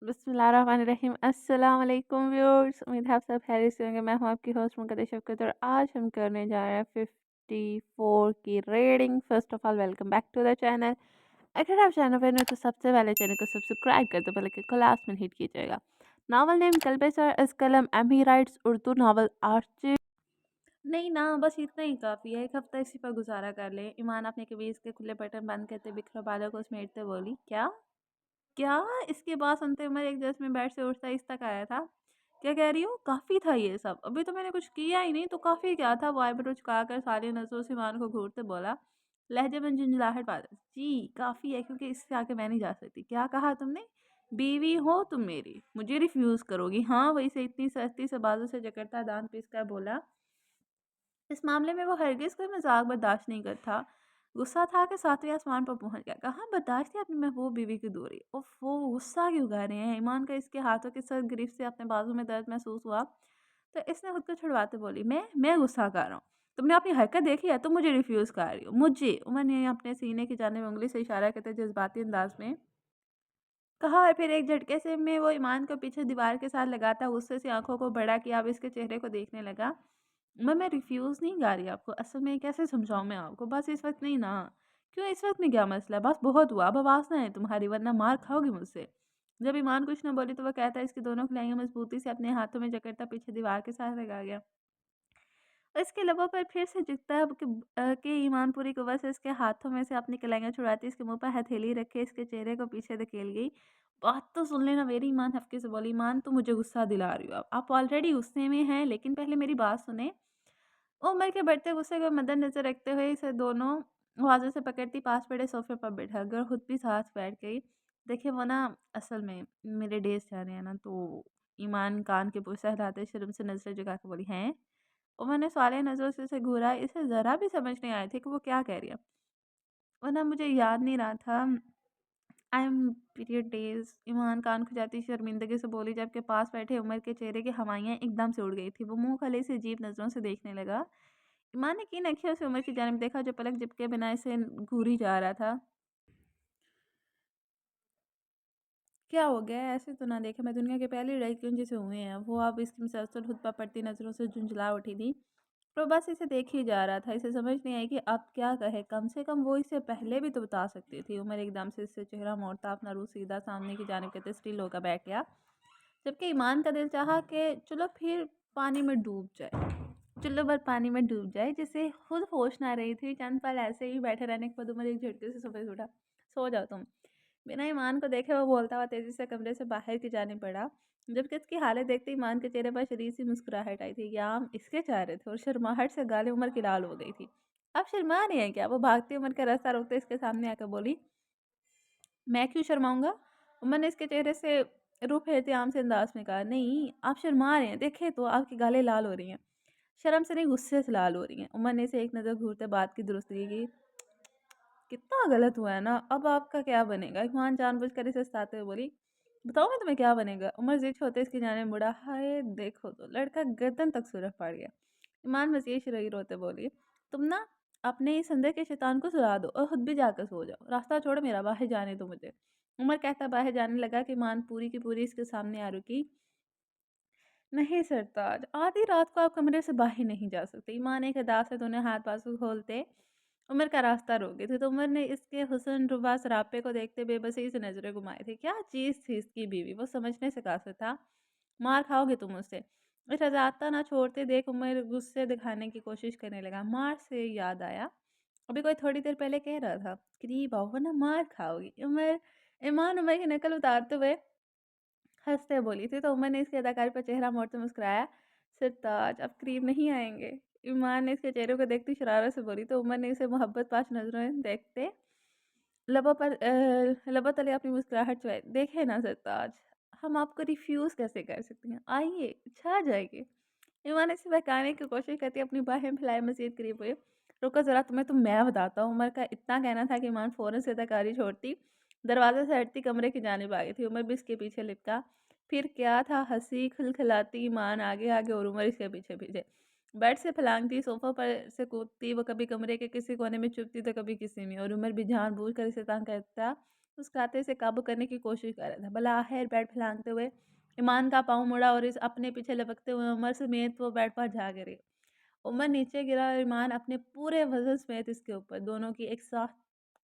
बिस्मिल्लाहिर्रहमानिर्रहीम। अस्सलाम वालेकुम व्यूअर्स, उम्मीद है आप सब खैरियत से होंगे। मैं हूं आपकी होस्ट मुकद्दर शफ़क़त और आज हम करने जा रहे हैं 54 की reading. First of all welcome back to the channel. अगर आप चैनल पर नए तो सबसे पहले चैनल को सब्सक्राइब कर दो, बल्कि क्लास में हिट कीजिएगा। नावल नेम कल्बेसर इस कलम एमी राइट्स उर्दू नावल आर्ची। नहीं ना, बस इतना ही काफ़ी है। एक हफ्ता इसी पर गुजारा कर ले। ईमान अपने कमीज़ के खुले बटन बंद करते बिखरे बालों को समेटते बोली, क्या क्या? इसके बाद सुनते उमर एक जैसे में बेड से उठता इस तक आया था। क्या कह रही हो? काफ़ी था ये सब, अभी तो मैंने कुछ किया ही नहीं, तो काफ़ी क्या था? वो आईब्रो झुकाकर सारी नजरों से ईमान को घूरते बोला, लहजे में झुंझलाहट पाते, जी काफ़ी है, क्योंकि इससे आगे मैं नहीं जा सकती। क्या कहा तुमने? बीवी हो तुम मेरी, मुझे रिफ्यूज़ करोगी? हाँ, वही से इतनी सख्ती से बाजू से जकड़ता दांत पीस कर बोला, इस मामले में वो हरगिज़ कोई मज़ाक बर्दाश्त नहीं करता। गुस्सा था कि सातवें आसमान पर पहुंच गया। कहाँ बर्दाश्त थी अपनी महबूब बीवी की दूरी। उफ, वो गुस्सा क्यों कर रहे हैं? ईमान का इसके हाथों के सख्त ग्रिप से अपने बाजू में दर्द महसूस हुआ, तो इसने खुद को छुड़वाते बोली, मैं गुस्सा कर रहा हूँ? तुमने अपनी हरकत देखी है? तुम मुझे रिफ्यूज़ कर रही हो? मुझे? उमर ने अपने सीने की जानिब उंगली से इशारा करते जज्बाती अंदाज में कहा, और फिर एक झटके से में वो ईमान को पीछे दीवार के साथ लगाता गुस्से से आंखों को बड़ा किया, अब इसके चेहरे को देखने लगा। मैं रिफ्यूज़ नहीं गा रही आपको, असल में कैसे समझाऊँ मैं आपको? बस इस वक्त नहीं ना। क्यों, इस वक्त में क्या मसला है? बस बहुत हुआ, अब आवाज़ ना है तुम्हारी, वरना मार खाओगी मुझसे। जब ईमान कुछ न बोली तो वह कहता इसकी दोनों कलाइयाँ मजबूती से अपने हाथों में जकड़ता पीछे दीवार के साथ लगा गया। इसके लबों पर फिर से झुकता है कि ईमान पूरी कुव्वत से इसके हाथों में से अपनी कलाइयाँ छुड़ाती इसके मुंह पर हथेली रखे इसके चेहरे को पीछे धकेल गई। बात तो सुन लेना मेरी। ईमान हफ्के से बोली, ईमान तो मुझे गुस्सा दिला रही हो, आप ऑलरेडी गुस्से में हैं, लेकिन पहले मेरी बात सुने। उमर के बढ़ते गुस्से को मद्देनजर रखते हुए इसे दोनों बाजू से पकड़ती पास पड़े सोफे पर बैठा कर खुद भी साथ बैठ गई। देखिए वो ना, असल में मेरे डेज जा रहे हैं ना, तो ईमान कान के पुर सहलाते शर्म से नजरें झुका के बोली, हैं? उमर ने सवालिया नजरों से उसे घूरा। इसे जरा भी समझ नहीं आई थी कि वो क्या कह रही है। वरना मुझे याद नहीं रहा था। आई एम पीरियड डेज, ईमान कान खुजाती शर्मिंदगी से बोली, जबकि पास बैठे उमर के चेहरे की हवाइयाँ एकदम से उड़ गई थी। वो मुंह खले से अजीब नजरों से देखने लगा। ईमान ने कीन अखियों से उमर की जानिब देखा, जो पलक झपके बिना इसे घूरी जा रहा था। क्या हो गया? ऐसे तो ना देखे, मैं दुनिया के पहली लड़की क्यों जिसे हुए हैं। वो अब इसकी मुसलसल खुतबा पड़ती नज़रों से झुंझला उठी थी। तो बस इसे देख ही जा रहा था। इसे समझ नहीं आई कि अब क्या कहे। कम से कम वो इसे पहले भी तो बता सकती थी। उमर एकदम से इससे चेहरा मोड़ता अपना रूह सीधा सामने की जानिब करते स्टिल होकर बैठ गया, जबकि ईमान का दिल चाहा कि चलो फिर पानी में डूब जाए, चुल्लू भर पानी में डूब जाए, जिसे खुद होश ना रही थी। चंद पल ऐसे ही बैठे रहने के बाद उमर एक झटके से सोफे से उठा। सो जाओ तुम। बिना ईमान को देखे वो बोलता हुआ तेजी से कमरे से बाहर की जाने पड़ा, जबकि इसकी हालत देखते ईमान के चेहरे पर शरीर सी मुस्कुराहट आई थी। या हम इसके चेहरे थे और शर्माहट से गालें उमर की लाल हो गई थी। अब शर्मा रही है क्या? वो भागती उमर का रास्ता रोकते इसके सामने आकर बोली, मैं क्यों शर्माऊंगा? उमर ने इसके चेहरे से रूह फेरते आम से अंदाज में कहा, नहीं आप शर्मा रहे हैं, देखे तो आपकी गालें लाल हो रही हैं। शर्म से नहीं, गुस्से से लाल हो रही हैं। उमर ने इसे एक नज़र घूरते बात की दुरुस्तगी की, कितना गलत हुआ है ना, अब आपका क्या बनेगा? ईमान जानबूझकर इसे सताते हुए बोली, बताओ मैं तुम्हें क्या बनेगा? उमर जिद होते इसकी जाने मुड़ा। हाय देखो तो, लड़का गर्दन तक सूरख पड़ गया। ईमान मजीद रही रोते बोली, तुम ना अपने इस अंदर के शैतान को सुला दो और खुद भी जाकर सो जाओ। रास्ता छोड़ मेरा, बाहर जाने दो मुझे। उमर कहता बाहर जाने लगा कि ईमान पूरी की पूरी इसके सामने आ रुकी। नहीं सरताज, आधी रात को आप कमरे से बाहर नहीं जा सकते। ईमान एक अदा से दोनों हाथ बाजू खोलते उमर का रास्ता रोक गए थे, तो उमर ने इसके हुस्न रुबा सरापे को देखते बेबसी से नजरें घुमाई थी। क्या चीज़ थी इसकी बीवी, वो समझने से कासिर था। मार खाओगे तुम उससे? रजाता ना छोड़ते देख उमर गुस्से दिखाने की कोशिश करने लगा। मार से याद आया, अभी कोई थोड़ी देर पहले कह रहा था करीब आओ वरना मार खाओगी। उमर ईमान उमर की नकल उतारते हुए हँसते बोली थी, तो उमर ने इसकी अदाकारी पर चेहरा मोड़ते मुस्कुराया, सरताज अब करीब नहीं आएंगे? ईमान ने इसके चेहरे को देखती शरारत से बोली, तो उमर ने इसे मोहब्बत पाश नजरों देखते लबों तले अपनी मुस्कुराहट छुपाई। देखे ना सरताज, हम आपको रिफ्यूज़ कैसे कर सकते हैं? आइए, छा जाएगी। ईमान इसे बहकाने की कोशिश करती अपनी बाहें फैलाए मज़ीद करीब हुई। रुको ज़रा, तुम्हें तो मैं बताता हूँ। उमर का इतना कहना था कि ईमान फ़ौरन से अदाकारी छोड़ती दरवाजे से हटती कमरे की जानिब आ गई थी। उमर भी इसके पीछे लिपटा। फिर क्या था, हँसी खिलखिलाती ईमान आगे आगे और उमर इसके पीछे पीछे। बेड से फलांगती, सोफ़ा पर से कूदती, वो कभी कमरे के किसी कोने में छुपती तो कभी किसी में, और उमर भी जानबूझकर इसे तंग करता मुस्कुराते से काबू करने की कोशिश कर रहा था। बलाहिर बेड फैलाते हुए ईमान का पाँव मुड़ा और इस अपने पीछे लपकते हुए उमर समेत वो बेड पर जा गिरी। उमर नीचे गिरा और ईमान अपने पूरे वज़न समेत इसके ऊपर, दोनों की एक साथ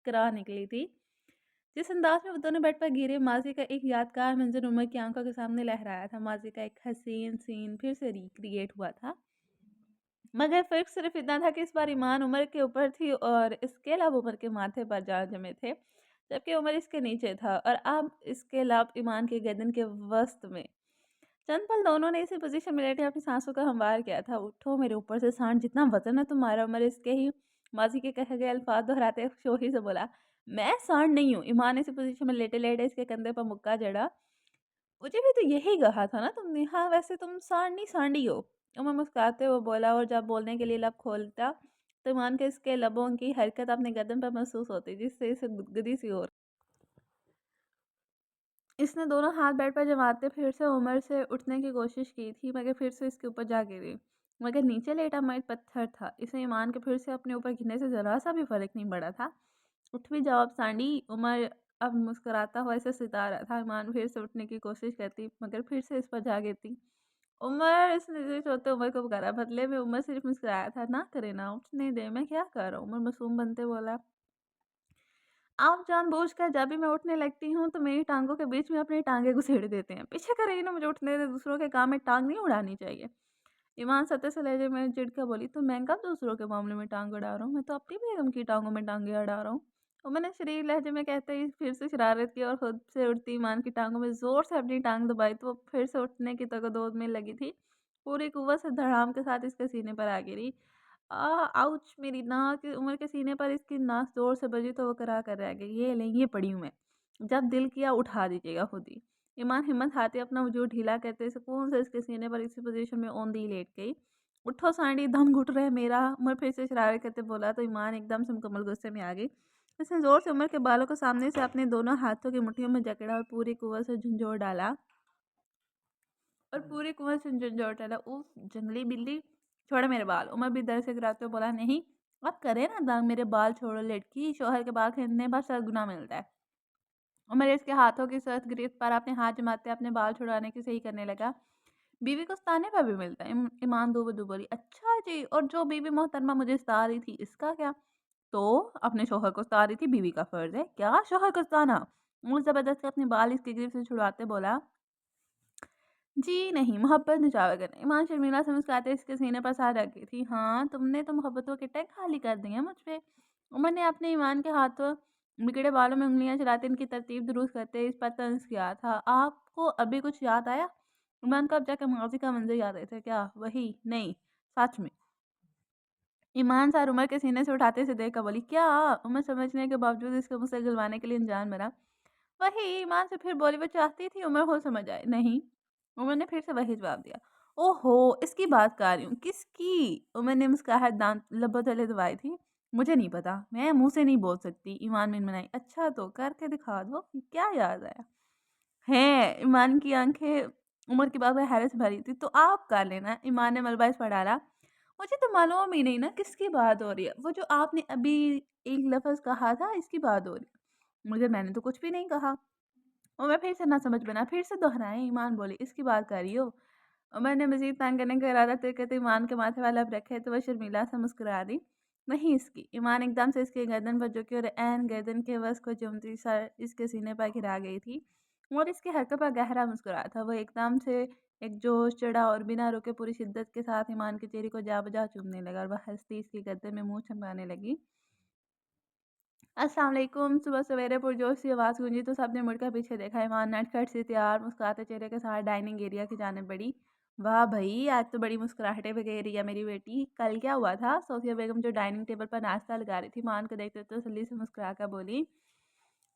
कराह निकली थी। जिस अंदाज में वो दोनों बेड पर गिरे, माज़ी का एक यादगार मंज़र उमर की आंखों के सामने लहराया था। माज़ी का एक हसीन सीन फिर से रिक्रिएट हुआ था। मगर फ़र्क सिर्फ़ इतना था कि इस बार ईमान उमर के ऊपर थी और इसके लब उमर के माथे पर जा जमे थे, जबकि उमर इसके नीचे था और अब इसके लब ईमान की गर्दन के वसत में। चंद पल दोनों ने इसी पोज़ीशन में लेटे अपनी सांसों का हमवार किया था। "उठो मेरे ऊपर से सांड, जितना वज़न है तुम्हारा।" उमर इसके ही माज़ी के कहे गए अल्फ़ाज़ दोहराते शोखी से बोला। "मैं सांड नहीं हूँ।" ईमान इसी पोज़ीशन में लेटे-लेटे इसके कंधे पर मुक्का जड़ा। "मुझे भी तो यही कहा था ना तुमने? हाँ, वैसे तुम सांड नहीं, सांडी हो।" उमर मुस्कुराते हुए बोला और जब बोलने के लिए लब खोलता, तो ईमान के इसके लबों की हरकत अपने गर्दन पर महसूस होती, जिससे इसे गुदगुदी सी हो। इसने दोनों हाथ बेड पर जमाते फिर से उमर से उठने की कोशिश की थी, मगर फिर से इसके ऊपर जा गिरी। मगर नीचे लेटा मर्द पत्थर था। इसे ईमान के फिर से अपने ऊपर गिरने से ज़रा-सा भी फ़र्क नहीं पड़ा था। "उठ भी जाओ अब सांडी।" उमर अब मुस्कुराता हुआ इसे सिता रहा था। ईमान फिर से उठने की कोशिश करती, मगर फिर से इस पर जा गिरती। उमर इसने ज़िद होते उमर को पुकारा, बदले में उमर सिर्फ़ मुस्कुराया था। "ना करे ना, उठने दे, मैं क्या कर रहा हूँ?" उमर मासूम बनते बोला। आप जानबूझकर जब भी मैं उठने लगती हूँ, तो मेरी टाँगों के बीच में अपनी टाँगें घुसेड़ देते हैं। पीछे का रहिए ना, मुझे उठने दें, दूसरों के काम में टाँग नहीं उड़ानी चाहिए। ईमान सत्ते से लहजे में चिढ़ कर बोली, तो मैं कब दूसरों के मामले में टाँग अड़ा रहा हूँ? मैं तो अपनी बेगम की टाँगों में टाँगें अड़ा रहा हूँ। और मैंने शरीर लहजे में कहते ही फिर से शरारत की और खुद से उठती ईमान की टाँगों में ज़ोर से अपनी टाँग दबाई, तो वो फिर से उठने की तगदोद में लगी थी। पूरी कुव्वत से धड़ाम के साथ इसके सीने पर आ गिरी। आउच! मेरी नाक! उमर के सीने पर इसकी नाक ज़ोर से बजी तो वो करा कर रह गई। "ये लें, ये पड़ी हूँ मैं। जब दिल किया उठा दीजिएगा खुद ही।" ईमान हिम्मत हारती अपना वजूद ढीला करते सुकून से इसके सीने पर इसी पोज़ीशन में औंधी लेट गई। "उठो सांडी, दम घुट रहा है मेरा।" उमर फिर से शरारत करते बोला, तो ईमान एकदम से मुकम्मल गुस्से में आ गई। उसने ज़ोर से उमर के बालों को सामने से अपने दोनों हाथों की मुट्ठियों में जकड़ा और पूरी कुव्वत से झंझोड़ डाला। "उफ़! जंगली बिल्ली, छोड़ो मेरे बाल।" उमर भी दर्द से गिराते हुए बोला, "नहीं, अब करे ना दंग, मेरे बाल छोड़ो लड़की, शौहर के बाल खरीदने पर सद्गुना मिलता है।" उमर इसके हाथों की सख्त गिरफ्त पर अपने हाथ जमाते अपने बाल छुड़ाने की सही करने लगा। "बीवी को सताने पर भी मिलता है।" ईमान दो-बदो बोली, "अच्छा जी, और जो बीवी मोहतरमा मुझे सता रही थी, इसका क्या?" "तो अपने शौहर को सता रही थी, बीवी का फ़र्ज़ है।" "क्या शौहर को सताना?" उमर ज़बरदस्ती अपने बाल इसकी गिरफ्त से छुड़वाते बोला। जी नहीं, मोहब्बत निछावर करना। ईमान शर्मिला से मुस्कुराते इसके सीने पर सर रख गई थी। हाँ, तुमने तो मोहब्बतों के टैग खाली कर दिए हैं मुझ पे। उमर ने अपने ईमान के हाथों बिगड़े बालों में उँगलियां चलाते इनकी तरतीब दुरुस्त करते इस पर तंज किया था। आपको अभी कुछ याद आया? ईमान को अब जाकर माजी का मंजर याद आया था। क्या वही? नहीं, सच में। ईमान सर उमर के सीने से उठाते से देखकर बोली, क्या? उमर समझने के बावजूद इसके मुँह से गिलवाने के लिए अनजान बना। वही ईमान से फिर बोली, वो चाहती थी उमर को समझ आए। नहीं, उमर ने फिर से वही जवाब दिया। ओहो! इसकी बात कर रही हूँ। किसकी? उमर ने मुस्कुराहट दाँत लबों तले दबाई थी। मुझे नहीं पता, मैं मुँह से नहीं बोल सकती, ईमान मिनमिनाई। अच्छा तो करके दिखा दो, क्या याद आया? हैं, ईमान की आँखें उमर की बात में हैरत से भरी थी। तो आप कर लेना, ईमान ने मलबा इस पर डाला। मुझे तो मालूम ही नहीं ना किसकी बात हो रही है। वो जो आपने अभी एक लफ़्ज़ कहा था, इसकी बात हो रही है। मगर मैंने तो कुछ भी नहीं कहा। उमर फिर से ना समझ बना, फिर से दोहराए। ईमान बोली, इसकी बात कर रही हो? उमर ने मज़ीद तंग करने का इरादा करते ईमान के माथे पर लब रखे तो वह शर्मिला सा मुस्कुरा दी। नहीं इसकी। ईमान एकदम से इसके गर्दन पर झुकी और ऐन गर्दन के वस को चुमती सर इसके सीने पर गिरा गई थी और इसकी हरकत पर गहरा मुस्कुरा था। वह एकदम से एक जोश चढ़ा और बिना रुके पूरी शिद्दत के साथ ईमान के चेहरे को जा बजा चूमने लगा और वह हंसती इसकी गर्दन में मुंह चमकाने लगी। अस्सलाम वालेकुम। सुबह सवेरे पुरजोश सी आवाज़ गूंजी तो सबने मुड़कर पीछे देखा। ईमान नटखट से तैयार मुस्कुराते चेहरे के साथ डाइनिंग एरिया की जानिब बढ़ी। वाह भई, आज तो बड़ी मुस्कुराहटें बखेर रही है मेरी बेटी। कल क्या हुआ था? सोफिया बेगम जो डाइनिंग टेबल पर नाश्ता लगा रही थी, ईमान को देखते तो तसल्ली से मुस्कुरा कर बोली,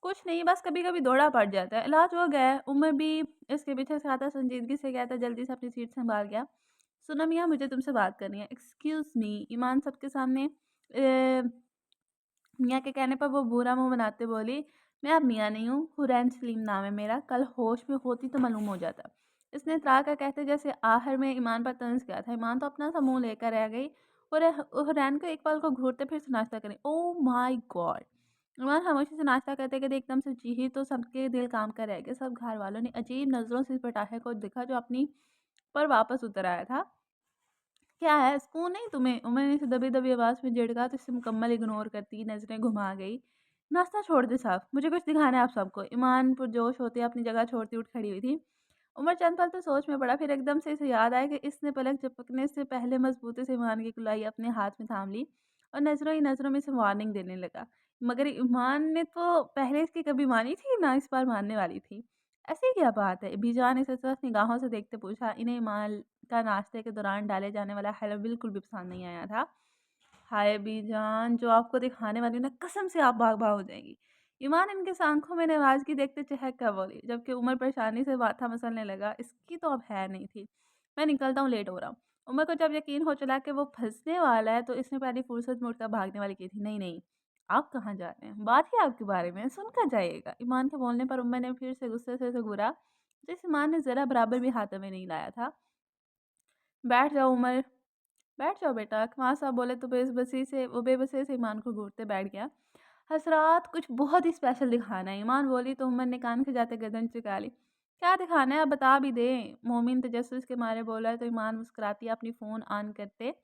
कुछ नहीं, बस कभी-कभी दौड़ा पड़ जाता है। इलाज हो गया है। उमर भी इसके पीछे से आता संजीदगी से कहता जल्दी से अपनी सीट संभाल गया। सुनो मियाँ, मुझे तुमसे बात करनी है। Excuse me. ईमान सबके सामने मियाँ के कहने पर वो बुरा मुँह बनाते बोली, मैं अब मियाँ नहीं हूँ, हुरैन सलीम नाम है मेरा। कल होश में होती तो मालूम हो जाता। इसने इतरा कर कहते जैसे आहर में ईमान पर तंज किया था। ईमान तो अपना सा मुँह लेकर रह गई और हुरैन को एक पल को घूरते फिर से नाश्ता करें। ओह माय गॉड! ईमान खामोशी से नाश्ता करते-करते एकदम से जी तो सबके दिल काम कर रह गए। सब घर वालों ने अजीब नज़रों से इस पटाखे को देखा जो अपनी पर वापस उतर आया था। क्या है सुकून नहीं तुम्हें? उमर ने इसे दबी-दबी आवाज़ में झिड़का तो इसे मुकम्मल इग्नोर करती नज़रें घुमा गई। नाश्ता छोड़ दे साहब, मुझे कुछ दिखाना है आप सबको। ईमान पुरजोश होते अपनी जगह छोड़ती उठ खड़ी हुई थी। उमर चंद पल तो सोच में पड़ा, फिर एकदम से इसे याद आया कि इसने पलक झपकने से पहले मजबूती से ईमान की कलाई अपने हाथ में थाम ली और नज़रों ही नज़रों में इसे वार्निंग देने लगा। मगर ईमान ने तो पहले इसकी कभी मानी थी, ना इस बार मानने वाली थी। ऐसी क्या बात है? बीजान इसे सख्त निगाहों से देखते पूछा। इन्हें ईमान का नाश्ते के दौरान डाले जाने वाला हलवा बिल्कुल भी पसंद नहीं आया था। हाय बीजान, जो आपको दिखाने वाली हूँ ना, कसम से आप बाग-बाग हो जाएँगी। ईमान इनके आँखों में नाराज़गी देखते चहक कर बोली, जबकि उमर परेशानी से माथा मसलने लगा। इसकी तो अब है नहीं थी। मैं निकलता हूँ, लेट हो रहा हूँ। उमर को जब यकीन हो चला कि वो फँसने वाला है, तो इसने पहली फुर्सत में उठकर भागने वाली की थी। नहीं, नहीं, आप कहाँ जा रहे हैं? बात ही आपके बारे में है, सुनकर जाइएगा। ईमान के बोलने पर उमर ने फिर से गुस्से से उसे घूरा, जिस ईमान ने ज़रा बराबर भी हाथ में नहीं लाया था। बैठ जाओ उमर, बैठ जाओ बेटा। ख्वां साहब बोले तो बेबसी से ईमान को घूरते बैठ गया। हसरात कुछ बहुत ही स्पेशल दिखाना है। ईमान बोली तो उमर ने कान खिंचाते गर्दन झुका ली। क्या दिखाना है आप बता भी दें। मोमिन तजस्सुस के मारे बोला तो ईमान मुस्कुराती अपनी फ़ोन ऑन करते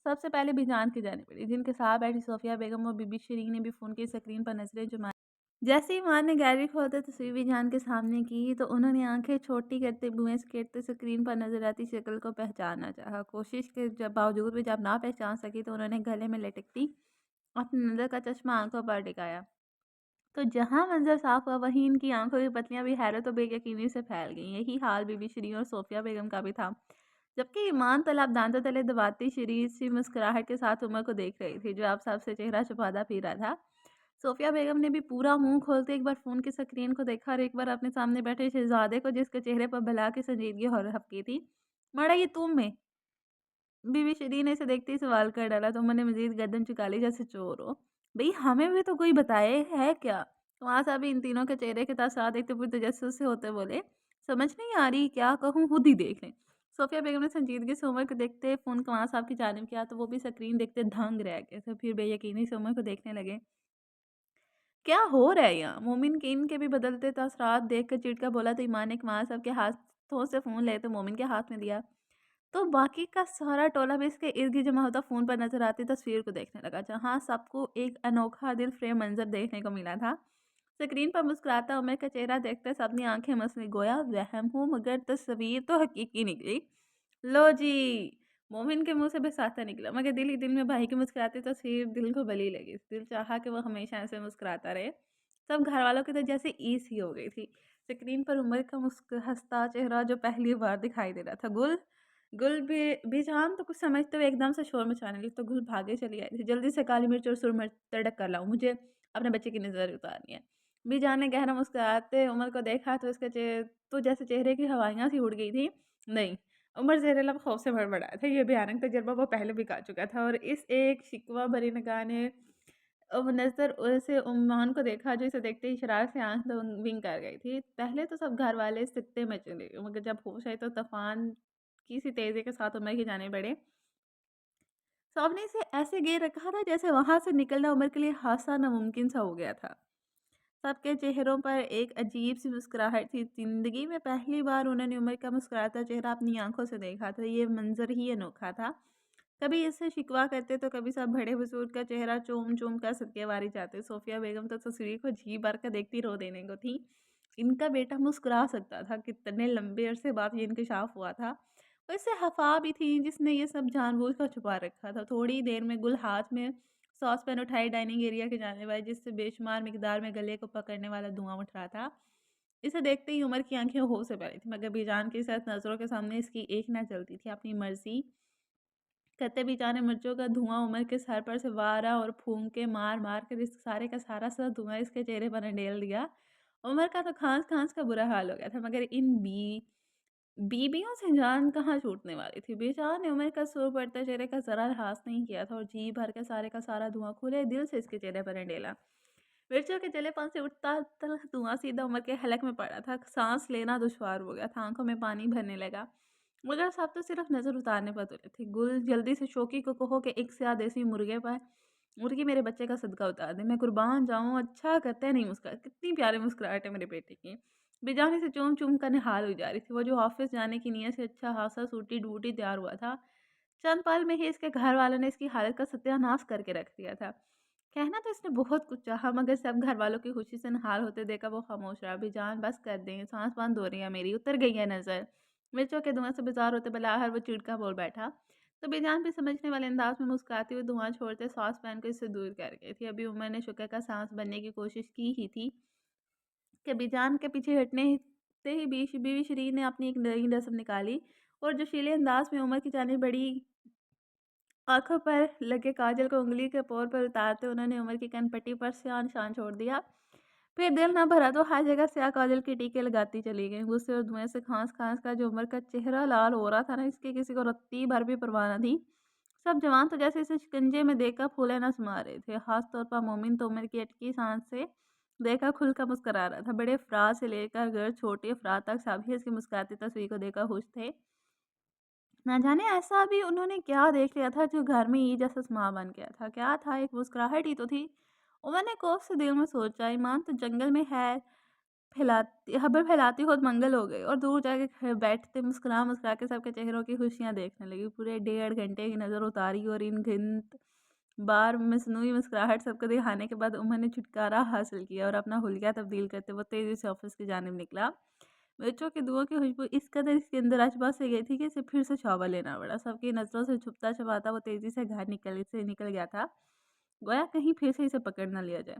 सबसे पहले भिजान की जानी पड़ी, जिनके साथ बैठी सोफिया बेगम और बीबी शिरीन ने भी फ़ोन की स्क्रीन पर नजरें जमाई। जैसे ही माँ ने गैलरी खोलते तस्वीर विजान के सामने की तो उन्होंने आंखें छोटी करते मुंह सकेटते स्क्रीन पर नजर आती शक्ल को पहचानना चाहा। कोशिश के जब बावजूद भी जब ना पहचान सकी तो उन्होंने गले में लटकती अपनी नज़र का चश्मा आंखों पर टिकाया। तो जहां मंजर साफ हुआ वहीं इनकी आंखों की पतलियां भी हैरत और बेयकीनी से फैल गईं। यही हाल बीबी श्री और सोफिया बेगम का भी था। जबकि ईमान तालाब दांतों तले दबाती शरीर सी मुस्कुराहट के साथ उमर को देख रही थी, जो आप सबसे चेहरा छुपाता फिर रहा था। सोफिया बेगम ने भी पूरा मुंह खोलते एक बार फोन की स्क्रीन को देखा और एक बार अपने सामने बैठे शहजादे को, जिसके चेहरे पर भला की संजीदगी और हपकी थी। मड़ा ये तुम में बीवी शिरी ने इसे देखते ही सवाल कर डाला तो मैंने मजीद गर्दन झुका ली जैसे चोर हो। भई हमें भी तो कोई बताए है क्या? वहाँ साहब इन तीनों के चेहरे के तासुरात देखते पूरे तजस्सुस से होते बोले, समझ नहीं आ रही क्या कहूँ, खुद ही देख लें। सोफिया बेगम ने संजीदगी से उमर को देखते फ़ोन कमाल साहब की जानिब किया तो वो भी स्क्रीन देखते दंग रह गए थे। फिर बेयकीनी से उमर को देखने लगे। क्या हो रहा है यहाँ? मोमिन के इनके भी बदलते तासुरात देखकर चिढ़कर बोला तो ईमान ने कमाल साहब के हाथों से फ़ोन लेते मोमिन के हाथ में दिया। तो बाकी का सारा टोला भी इसके इर्द-गिर्द जमा होता फ़ोन पर नज़र आती तस्वीर को देखने लगा, जहाँ सबको एक अनोखा दिल फ़रेब मंज़र देखने को मिला था। स्क्रीन पर मुस्कुराता उमर का चेहरा देखते सबने आँखें मस ली, गोया वहम हो मगर तस्वीर तो हकीकी निकली। लो जी! मोमिन के मुँह से बस साता निकला, मगर दिल ही दिल में भाई की मुस्कुराती तस्वीर दिल को भली लगी। दिल चाहा कि वो हमेशा ऐसे मुस्कुराता रहे। सब घरवालों की तो जैसे ईस ही हो गई थी। स्क्रीन पर उमर का हँसता चेहरा जो पहली बार दिखाई दे रहा था। गुल बेजान तो कुछ समझते हुए एकदम से शोर मचाने लगी, तो गुल भागे चली आई थी। जल्दी से काली मिर्च और सुरमर्च तड़क कर लाओ, मुझे अपने बच्चे की नज़र उतारनी है। बेजान ने गहरा मुस्कुराते उमर को देखा तो तो जैसे चेहरे की हवाइयाँ सी उड़ गई थी। नहीं, उमर ज़हरीला खौफ से भड़बड़ाया था। ये भयानक तजुर्बा वो पहले भी कर चुका था और इस एक शिकवा भरी निगाह ने नज़र से उम्मान को देखा, जो इसे देखते ही शरारत से आँख विंग कर गई थी। पहले तो सब घर वाले सिकते में चले गए, मगर जब होश आई तो तूफ़ान की सी तेज़ी के साथ उमर की जानिब बढ़े। सबने इसे ऐसे घेर रखा था जैसे वहाँ से निकलना उमर के लिए हादसा नामुमकिन सा हो गया था। सबके चेहरों पर एक अजीब-सी मुस्कुराहट थी। ज़िंदगी में पहली बार उन्होंने उमर का मुस्कुराता चेहरा अपनी आँखों से देखा था। ये मंज़र ही अनोखा था। कभी इससे शिकवा करते तो कभी सब बड़े-बुज़ुर्ग का चेहरा चूम-चूम कर सदके वारी जाते। सोफ़िया बेगम तो तस्वीर को जी भर कर देखती रो देने को थी। इनका बेटा मुस्कुरा सकता था, कितने लंबे अरसे बाद ये इंकशाफ हुआ था। वैसे हफ़ा भी थी जिसने ये सब जानबूझकर छुपा रखा था। थोड़ी देर में गुल हाथ में सॉसपैन उठाई डाइनिंग एरिया के जाने वाली, जिससे बेशुमार मिकदार में गले को पकड़ने वाला धुआं उठ रहा था। इसे देखते ही उमर की आंखें होश से भरी थी, मगर बीजान के साथ नज़रों के सामने इसकी एक ना चलती थी। अपनी मर्जी करते बीजान ने मिर्चों का धुआं उमर के सर पर से वारा और फूंके मार मार कर इस सारे का सारा सा धुआं इसके चेहरे पर अंडेल दिया। उमर का तो खांस खांस का बुरा हाल हो गया था, मगर इन बीबियों से जान कहाँ छूटने वाली थी। बेचार ने उमर का सर पड़ता चेहरे का ज़रा लिहाज़ नहीं किया था और जी भर के सारे का सारा धुआं खुले दिल से इसके चेहरे पर अंडेला। मिर्चों के जलेपन से उठता तलख धुआं सीधा उमर के हलक में पड़ा था। सांस लेना दुश्वार हो गया था, आंखों में पानी भरने लगा। मगर सब तो सिर्फ नज़र उतारने पर तुले थे। गुल जल्दी से शौकी को कहो कि एक स्याह देसी मुर्गे पाए। मुर्गी मेरे बच्चे का सदका उतार दे, मैं कुर्बान जाऊँ, अच्छा करते नहीं मुस्कुरा, कितनी प्यारी मुस्कुराहट है मेरे बेटे की। बेजाने से चूम-चूम कर निहाल हुई जा रही थी। वो जो ऑफ़िस जाने की नीयत से अच्छा-खासा सूटी-बूटी तैयार हुआ था, चंद पल में ही इसके घर वालों ने इसकी हालत का सत्यानाश करके रख दिया था। कहना तो इसने बहुत कुछ चाहा, मगर सब घर वालों की खुशी से निहाल होते देखा वो खामोश रहा। बेजान बस कर दें, साँस बंद हो रही है मेरी, उतर गई है नज़र। मिर्चों के धुआँ से बेज़ार होते बलाहर वो चिढ़का बोल बैठा। तो बेजान भी समझने वाले अंदाज में मुस्कुराती हुई धुआं छोड़ते सॉस पैन को इससे दूर कर गई थी। अभी उमर ने शुक्र का सांस बनने की कोशिश की ही थी कि बेजान के पीछे हटने से ही बीवी शरीर ने अपनी एक नई रस्म निकाली और जोशीले अंदाज में उमर की जानिब बढ़ी। आँखों पर लगे काजल को उँगली के पोर पर उतारते उन्होंने उमर की कनपट्टी पर स्याह निशान छोड़ दिया। फिर दिल ना भरा तो हर जगह स्याह काजल के टीके लगाती चली गईं। गुस्से और धुएँ से खाँस-खाँस कर जो उमर का चेहरा लाल हो रहा था ना, इसकी किसी को रत्ती भर भी परवाह ना थी। सब जवान तो जैसे इसे शिकंजे में देखकर फूले न समा रहे थे। ख़ास तौर पर मोमिन तो उमर की अटकी साँस से देखकर खुलकर मुस्कुरा रहा था। बड़े अफ़राद से लेकर ग़ैर छोटे अफ़राद तक सभी इसकी मुस्कुराती तस्वीर को देखकर खुश थे। ना जाने ऐसा भी उन्होंने क्या देख लिया था जो घर में ईद जैसा समा बन गया था। क्या था, एक मुस्कुराहट ही तो थी। उमर ने खौफ से दिल में सोचा, ईमान तो जंगल में है, फैलाती खबर फैलाती खुद मंगल हो गई। और दूर जाके बैठते मुस्कुरा-मुस्कुरा के सबके चेहरों की खुशियाँ देखने लगी। पूरे डेढ़ घंटे की नज़र उतारी और इन गिनत बार मसनूई मुस्कुराहट सबको दिखाने के बाद उमर ने छुटकारा हासिल किया और अपना हुलिया तब्दील करते वो तेज़ी से ऑफ़िस की जानिब निकला। मिर्चों की दुआ की खुशबू इस कदर इसके अंदर अचबा से गई थी कि इसे फिर से शौबा लेना पड़ा। सबकी नज़रों से छुपता-छुपाता वो तेज़ी से घर निकल गया था, गोया कहीं फिर से इसे पकड़ ना लिया जाए।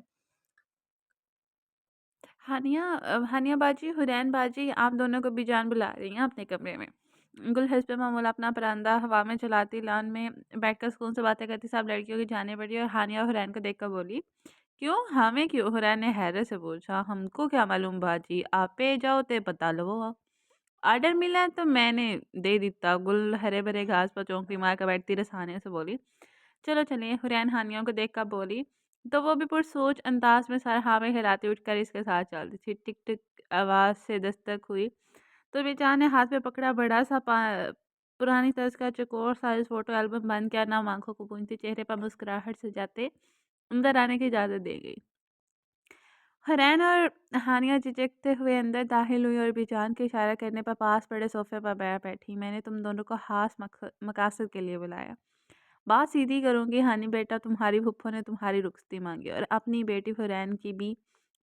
हानिया बाजी, हुरैन बाजी, आप दोनों को भी जान बुला रही हैं अपने कमरे में। गुल हस्ब मामूल अपना परांदा हवा में चलाती लॉन में बैठकर सुकून से बातें करती सब लड़कियों की जाने पड़ी और हानिया हुरैन को देखकर बोली, क्यों हमें क्यों? हुरैन ने हैरत से पूछा। हमको क्या मालूम बाजी, आप पे जाओ ते पता लो। ऑर्डर मिला तो मैंने दे दिता। गुल हरे भरे घास पर चौंकड़ी मार कर बैठती रसाने से बोली। चलो चलिए, हुरैन हानियों को देखकर बोली। तो वो भी पुरसोच अंदाज में सर हाँ में हिलाती उठकर इसके साथ चलती थी। टिक टिक आवाज़ से दस्तक हुई तो बेचार ने हाथ में पकड़ा बड़ा सा पुरानी तर्ज का चौकोर साइज फोटो एल्बम बंद किया, नाम आंखों को पूंछती, चेहरे पर मुस्कुराहट से जाते अंदर आने की इजाज़त दे गई। हुरैन और हानिया झिझकते हुए अंदर दाखिल हुई और बेजान के इशारा करने पर पास पड़े सोफे पर बैठी। मैंने तुम दोनों को खास मकासद के लिए बुलाया। बात सीधी करूँगी हानि बेटा, तुम्हारी फूफो ने तुम्हारी रुखसती मांगी और अपनी बेटी हुरैन की भी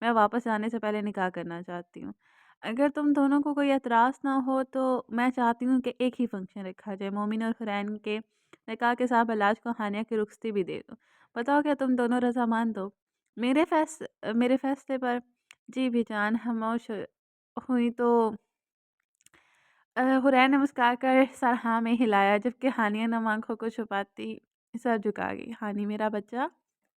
मैं वापस आने से पहले निकाह करना चाहती हूँ। अगर तुम दोनों को कोई एतराज़ ना हो तो मैं चाहती हूँ कि एक ही फंक्शन रखा जाए। मोमिन और हुरैन के निकाह के साथ इलाज को हानिया की रुखसती भी दे दो। बताओ क्या तुम दोनों रज़ामंद हो मेरे फैसले पर? जी बेजान खामोश हुई तो हुरैन ने मुस्कुराकर सर हाँ में हिलाया, जबकि हानिया नम आँखों को छुपाती सर झुका गई। हानि मेरा बच्चा,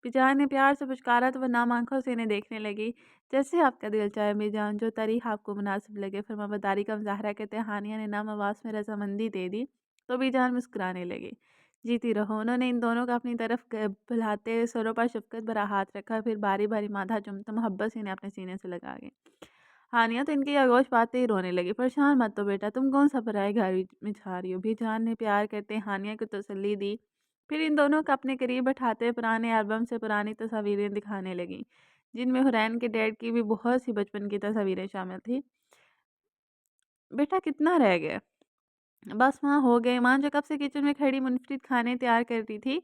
बेजान ने प्यार से पुचकारा तो वह नम आँखों से इन्हें देखने लगी। जैसे आपका दिल चाहे बेजान, जो तारीख आपको मुनासिब लगे। फरमाबरदारी का मुज़ाहरा करते हानिया ने नम आवाज़ में रज़ामंदी दे दी तो बेजान मुस्कुराने लगी। जीती रहो। उन्होंने इन दोनों को अपनी तरफ बुलाते सरों पर शफ़क़त भरा हाथ रखा, फिर बारी-बारी माथा चूमते मोहब्बत से इन्हें अपने सीने से लगा गए। हानिया तो इनकी आगोश पाते ही रोने लगी। परेशान मत हो बेटा, तुम कौन सा पराए घर में जा रही हो? बेजान ने प्यार करते हानिया को तसल्ली दी। फिर इन दोनों को अपने करीब बैठाते पुराने एल्बम से पुरानी तस्वीरें दिखाने लगी, जिनमें हुरैन के डैड की भी बहुत सी बचपन की तस्वीरें शामिल थी। बेटा कितना रह गया? बस वहाँ हो गए। माँ जो कब से किचन में खड़ी मुनफरिद खाने तैयार कर रही थी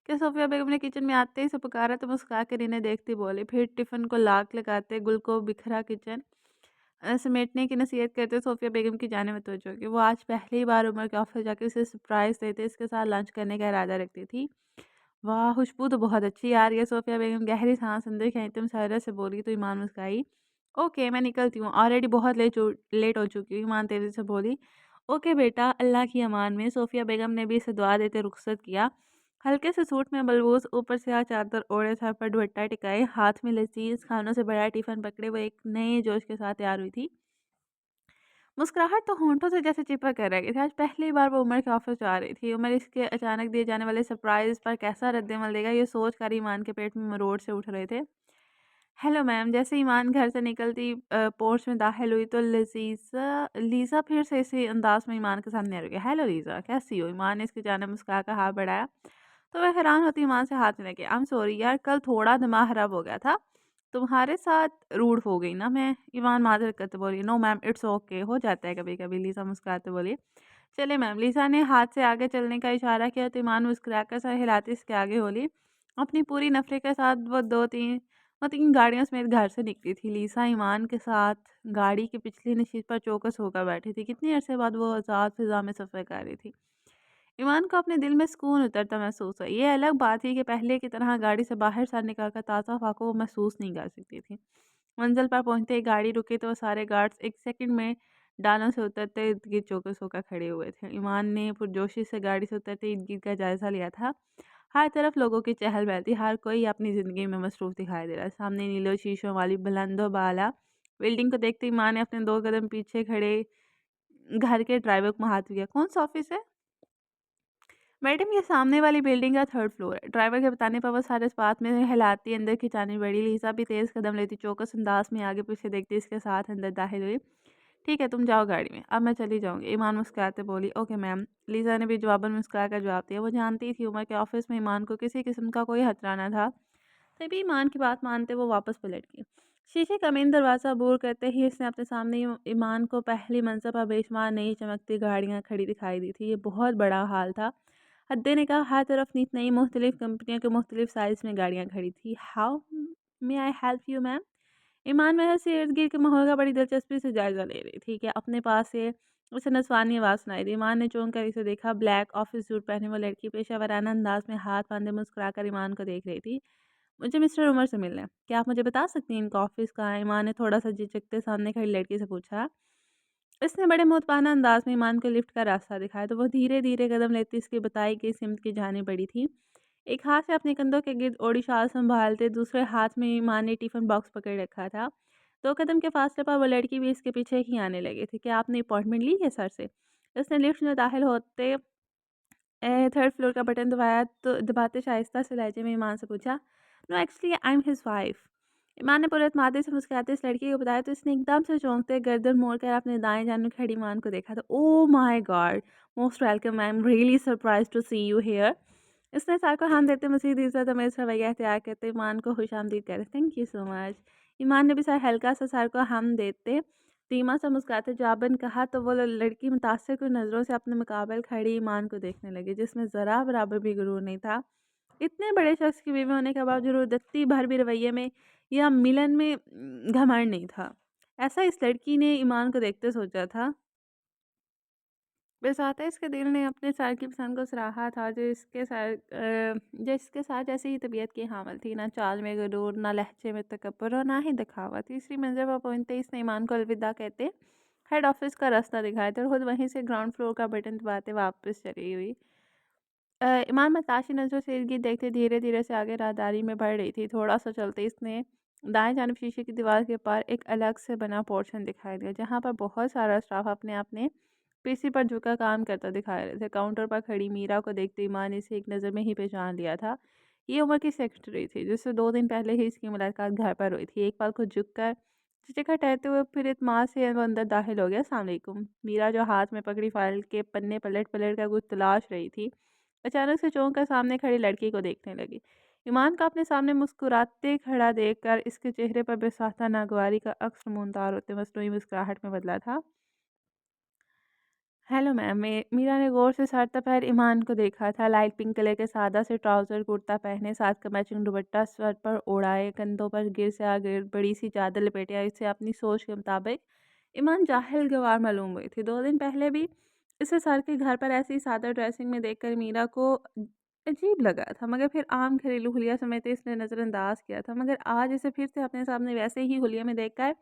कि सोफिया बेगम ने किचन में आते ही से पुकारा तो मुस्कुरा कर इन्हें देखती बोली। फिर टिफ़िन को लाक लगाते गुल को बिखरा किचन समेटने की नसीहत करते सोफिया बेगम की जाने में तवज्जो की। वो आज पहली बार उमर के ऑफिस जाके उसे सरप्राइज़ देते इसके साथ लंच करने का इरादा रखती थी। वाह! खुशबू तो बहुत अच्छी आ रही है। सोफिया बेगम गहरी सांस अंदर खींचते मुसर्रत से बोली तो ईमान मुस्कुराई। ओके, मैं निकलती हूँ, ऑलरेडी बहुत लेट हो चुकी हूँ। ईमान तेज़ी से बोली। ओके बेटा, अल्लाह की अमान में। सोफिया बेगम ने भी इसे दुआ देते रुखसत किया। हल्के से सूट में बलबूस, ऊपर से चादर ओढ़े, सर पर दुपट्टा टिकाए, हाथ में लजीज खानों से भरा टिफ़िन पकड़े वो एक नए जोश के साथ तैयार हुई थी। मुस्कुराहट तो होंठों से जैसे चिपक कर रह गई थी। आज पहली बार वो उमर के ऑफिस जा रही थी। उमर इसके अचानक दिए जाने वाले सरप्राइज़ पर कैसा रद्द-ए-अमल देगा, ये सोच कर ईमान के पेट में मरोड़ से उठ रहे थे। Hello ma'am. जैसे ईमान घर से निकलती पोर्च में दाखिल हुई तो लीज़ा फिर से इसी अंदाज में ईमान के सामने आ गई। हेलो लीज़ा, कैसी हो? ईमान ने इसकी जानिब मुस्कुरा कर हाथ बढ़ाया तो वह हैरान होती ईमान से हाथ मिला के, आई एम सॉरी यार, कल थोड़ा दिमाग खराब हो गया था, तुम्हारे साथ रूड हो गई ना मैं। ईमान माजरत करते बोली, नो मैम इट्स ओके, हो जाता है कभी कभी। लीसा मुस्कुराते बोली, चले मैम। लीसा ने हाथ से आगे चलने का इशारा किया तो ईमान मुस्कुराकर सर हिलाती इसके आगे बोली। अपनी पूरी नफरे के साथ वो तीन गाड़ियों समेत घर से निकली थी। लीसा ईमान के साथ गाड़ी के पिछली नशीद पर चौकस होकर बैठी थी। कितनी अरसे बाद वो आज़ाद फिजा में सफ़र कर रही थी। ईमान को अपने दिल में सुकून उतरता महसूस हुआ। ये अलग बात थी कि पहले की तरह गाड़ी से बाहर से निकलकर ताज़ा हवा को वो महसूस नहीं कर सकती थी। मंजिल पर पहुंचते ही गाड़ी रुकी तो सारे गार्ड्स एक सेकंड में डालों से उतरते इर्द-गिर्द चौकस होकर खड़े हुए थे। ईमान ने पुरजोशी से गाड़ी से उतरते इर्द-गिर्द का जायज़ा लिया था। हर तरफ लोगों की चहल-पहल थी, हर कोई अपनी ज़िंदगी में मसरूफ़ दिखाई दे रहा है। सामने नीले शीशों वाली बुलंद-ओ-बाला बिल्डिंग को देखते ही ईमान ने अपने 2 कदम पीछे खड़े घर के ड्राइवर को हाथ दिया। कौन-सा ऑफ़िस है? मैडम ये सामने वाली बिल्डिंग का 3rd फ्लोर है। ड्राइवर के बताने पर वो सारे इस बात में हिलाती अंदर खिंचानी पड़ी। लीसा भी तेज़ कदम लेती चौकस अंदाज में आगे पीछे देखती इसके साथ अंदर दाखिल हुई। ठीक है तुम जाओ गाड़ी में, अब मैं चली जाऊँगी। ईमान मुस्कुराते बोली, ओके मैम। लीसा ने भी जवाबन मुस्कुरा कर जवाब दिया। वो जानती थी उमर के ऑफिस में ईमान को किसी किस्म का कोई खतरा न था। तभी ईमान की बात मानते वो वापस पलट गई। शीशे का मेन दरवाज़ा अबूर करते ही इसने अपने सामने ईमान को पहली मंजिल पर बेशुमार नई चमकती गाड़ियाँ खड़ी दिखाई दी थी। ये बहुत बड़ा हाल था। हद्दे ने कहा, हर तरफ नीत नई मुख्तलिफ कंपनियों के मुख्तलिफ साइज़ में गाड़ियाँ खड़ी थी। How may I help you ma'am? Iman महल से इर्द-गिर्द के माहौल का बड़ी दिलचस्पी से जायज़ा ले रही थी कि अपने पास से उसे नस्वानी आवाज़ सुनाई दी। ईमान ने चौंक कर इसे देखा। ब्लैक ऑफिस सूट पहने वो लड़की पेशेवराना अंदाज में हाथ बांधे मुस्कुराकर ईमान को देख रही थी। मुझे मिस्टर उमर से मिलना है। क्या आप मुझे बता सकती हैं इनका ऑफिस कहाँ है? ईमान ने थोड़ा-सा झिझकते सामने खड़ी लड़की से पूछा। इसने बड़े मुतवाना अंदाज में ईमान को लिफ्ट का रास्ता दिखाया तो वो धीरे-धीरे कदम लेती इसकी बताई गई सिमत की जाने पड़ी थी। एक हाथ से अपने कंधों के गिर्द ओढ़ी शाल संभालते दूसरे हाथ में ईमान ने टिफ़िन बॉक्स पकड़ रखा था। 2 कदम के फासले पर वो लड़की भी इसके पीछे ही आने लगी थी। क्या आपने अपॉइंटमेंट ली है सर से? इसने लिफ्ट में दाखिल होते 3rd फ्लोर का बटन दबाया तो दबाते शाइस्ता से लहजे में ईमान से पूछा, no actually I am his wife. Iman ने पूरे एतमादी से मुस्कुराते इस लड़की को बताया तो इसने एकदम से चौंकते गर्दन मोड़कर अपने दाएं जान में खड़ी ईमान को देखा तो oh my God, most welcome, I am really surprise to see you here. इसने सर को हाथ देते मज़ीद इज़्ज़त में इस रवैया अख्तियार करते ईमान को खुशामदीद करे, थैंक यू सो मच। ईमान ने भी सर हल्का सा सर को हम देते धीमा सा मुस्कुराते जवाबन कहा तो वो लड़की मुतासिर कुन नज़रों से अपने मुकाबले खड़ी ईमान को देखने लगी जिसमें ज़रा बराबर भी गुरूर नहीं था। इतने बड़े शख्स की बीवी होने के बावजूद रत्ती भर भी रवैये में या मिलन में घमंड नहीं था। ऐसा इस लड़की ने ईमान को देखते सोचा था। बसाता इसके दिल ने अपने सर की पसंद को सराहा था जिसके साथ जैसे ही तबीयत की हामिल थी, ना चाल में गुरूर, ना लहजे में तकब्बुर और ना ही दिखावा। तीसरी मंजिल पर पहुंचते ही इसने ईमान को अलविदा कहते हेड ऑफिस का रास्ता दिखाया था और खुद वहीं से ग्राउंड फ्लोर का बटन दबाते वापस चली हुई। ईमान मताशी नज़रों से इर्द-गिर्द देखते धीरे-धीरे से आगे राहदारी में बढ़ रही थी। थोड़ा-सा चलते इसने दाएँ जानिब शीशे की दीवार के पार एक अलग से बना पोर्शन दिखाई दिया, जहाँ पर बहुत सारा स्टाफ अपने पीसी पर झुका काम करता दिखा रहे थे। काउंटर पर खड़ी मीरा को देखते ईमान ने इसे एक नज़र में ही पहचान लिया था। ये उमर की सेक्रेटरी थी, जिससे 2 दिन पहले ही इसकी मुलाकात घर पर हुई थी। एक पल को झुककर झिझक हटाते हुए फिर इत्मीनान से वो अंदर दाखिल हो गया। अस्सलाम वालेकुम। मीरा जो हाथ में पकड़ी फाइल के पन्ने पलट-पलट कर कुछ तलाश रही थी, अचानक से चौंक कर सामने खड़ी लड़की को देखने लगी। ईमान का अपने सामने मुस्कुराते खड़ा देखकर इसके चेहरे पर बेसाख्ता नागवारी का अक्स नमूनदार होते मसनूई मुस्कुराहट में बदला था। Hello ma'am. मीरा ने गौर से सर पैर ईमान को देखा था। लाइट पिंक कलर के सादा से ट्राउज़र कुर्ता पहने, साथ का मैचिंग दुपट्टा सर पर ओढ़ाए, कंधों पर गिर से आगे बड़ी सी चादर लपेटे आई। इसे अपनी सोच के मुताबिक ईमान जाहिल गवार मालूम हुई थी। 2 दिन पहले भी इसे सर के घर पर ऐसी सादा ड्रेसिंग में देखकर मीरा को अजीब लगा था, मगर फिर आम घरेलू हुलिया समेत इसने नज़रअंदाज किया था। मगर आज इसे फिर से अपने सामने वैसे ही हुलिया में देखकर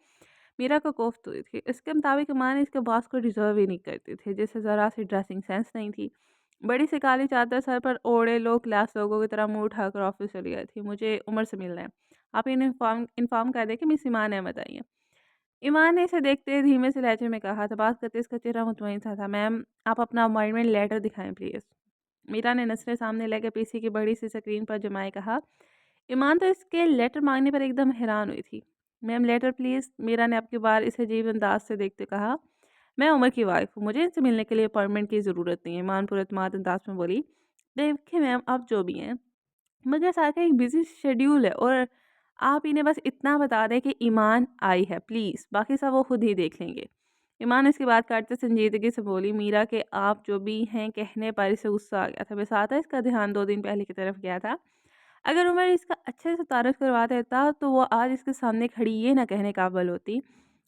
मीरा को कोफ्त हुई थी। इसके मुताबिक ईमान इसके बॉस को डिज़र्व ही नहीं करती थी, जिसे ज़रा सी ड्रेसिंग सेंस नहीं थी। बड़ी सी काली चादर सर पर ओढ़े लो क्लास लोगों की तरह मुँह उठाकर ऑफिस चली गई थी। मुझे उमर से मिलना है, आप इन्हें इन्फॉर्म कर दें कि मिस ईमान अहमद आई हैं। ईमान ने इसे देखते धीमे से लहजे में कहा था। बात करते इसका चेहरा मुतमईन सा था। मैम आप अपना अपॉइंटमेंट लेटर दिखाएं प्लीज़। मीरा ने नज़रें सामने लेकर पीसी की बड़ी सी स्क्रीन पर जमाए कहा। ईमान तो इसके लेटर मांगने पर एकदम हैरान हुई थी। Ma'am letter please. मीरा ने अब की बार इसे अजीब अंदाज से देखते कहा। मैं उमर की वाइफ हूँ, मुझे इनसे मिलने के लिए अपॉइंटमेंट की ज़रूरत नहीं है। ईमान पूरे एतमाद अंदाज में बोली। देखिए मैम, आप जो भी हैं, मगर सर का एक बिज़ी शेड्यूल है और आप इन्हें बस इतना बता दें कि ईमान आई है प्लीज़, बाकी सब वो खुद ही देख लेंगे। ईमान इसकी बात काटते संजीदगी से बोली, मीरा के आप जो भी हैं कहने पर इसे गुस्सा आ गया था। बस आता इसका ध्यान 2 दिन पहले की तरफ गया था। अगर उमर इसका अच्छे से तारुफ करवा देता तो वो आज इसके सामने खड़ी ये ना कहने काबिल होती,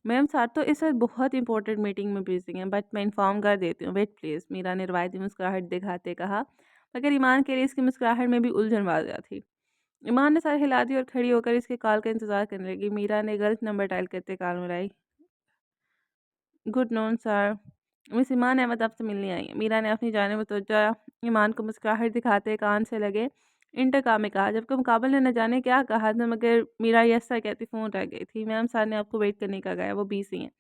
मैम सर तो इस वक्त बहुत इंपॉर्टेंट मीटिंग में बिजी हैं, बट मैं इन्फॉर्म कर देती हूँ, वेट प्लीज़, मीरा ने रवायती मुस्कुराहट दिखाते कहा। मगर ईमान के लिए इसकी मुस्कुराहट में भी उलझन वाज़िह थी। ईमान ने सर हिला दी और खड़ी होकर इसके कॉल का इंतज़ार करने लगी। मीरा ने गलत नंबर डायल करते कॉल मिलाई। गुड नून सर, मिस ईमान अहमद आपसे मिलने आई हैं। मीरा ने अपनी जानिब मुतवज्जा ईमान को मुस्कुराहट दिखाते कान से लगे इंटरकॉम में कहा, जबकि मुकाबले ने न जाने क्या कहा था, मगर मीरा यस सर कहती फ़ोन रह गई थी। मैम सर ने आपको वेट करने का कहा, वो बिज़ी हैं।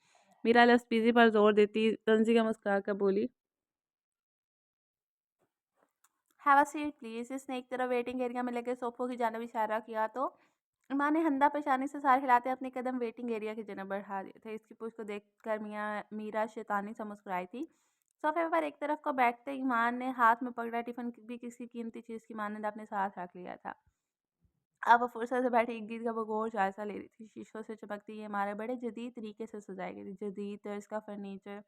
मीरा लफ्ज़ बिज़ी पर ज़ोर देती तंज़िया मुस्कुरा कर बोली, हैव अ सीट प्लीज़। इसने एक तरफ वेटिंग एरिया में लगे सोफ़ों की जानिब इशारा किया तो माँ ने हंदा पेशानी से सार हिलाते अपने कदम वेटिंग एरिया की जनब बढ़ा दिए थे। इसकी पूछ को देखकर मीरा शैतानी सा मुस्कुराई थी। सोफे पर एक तरफ को बैठते ईमान ने हाथ में पकड़ा टिफिन भी किसी कीमती चीज़ की मानंद अपने साथ रख लिया था। अब वो फुर्सत से बैठी ईद-गिर्द का बगौर जायज़ा ले रही थी। शीशों से चमकती ये इमारत बड़े जदीद तरीके से सजाई गई थी। जदीद तर्ज का फर्नीचर,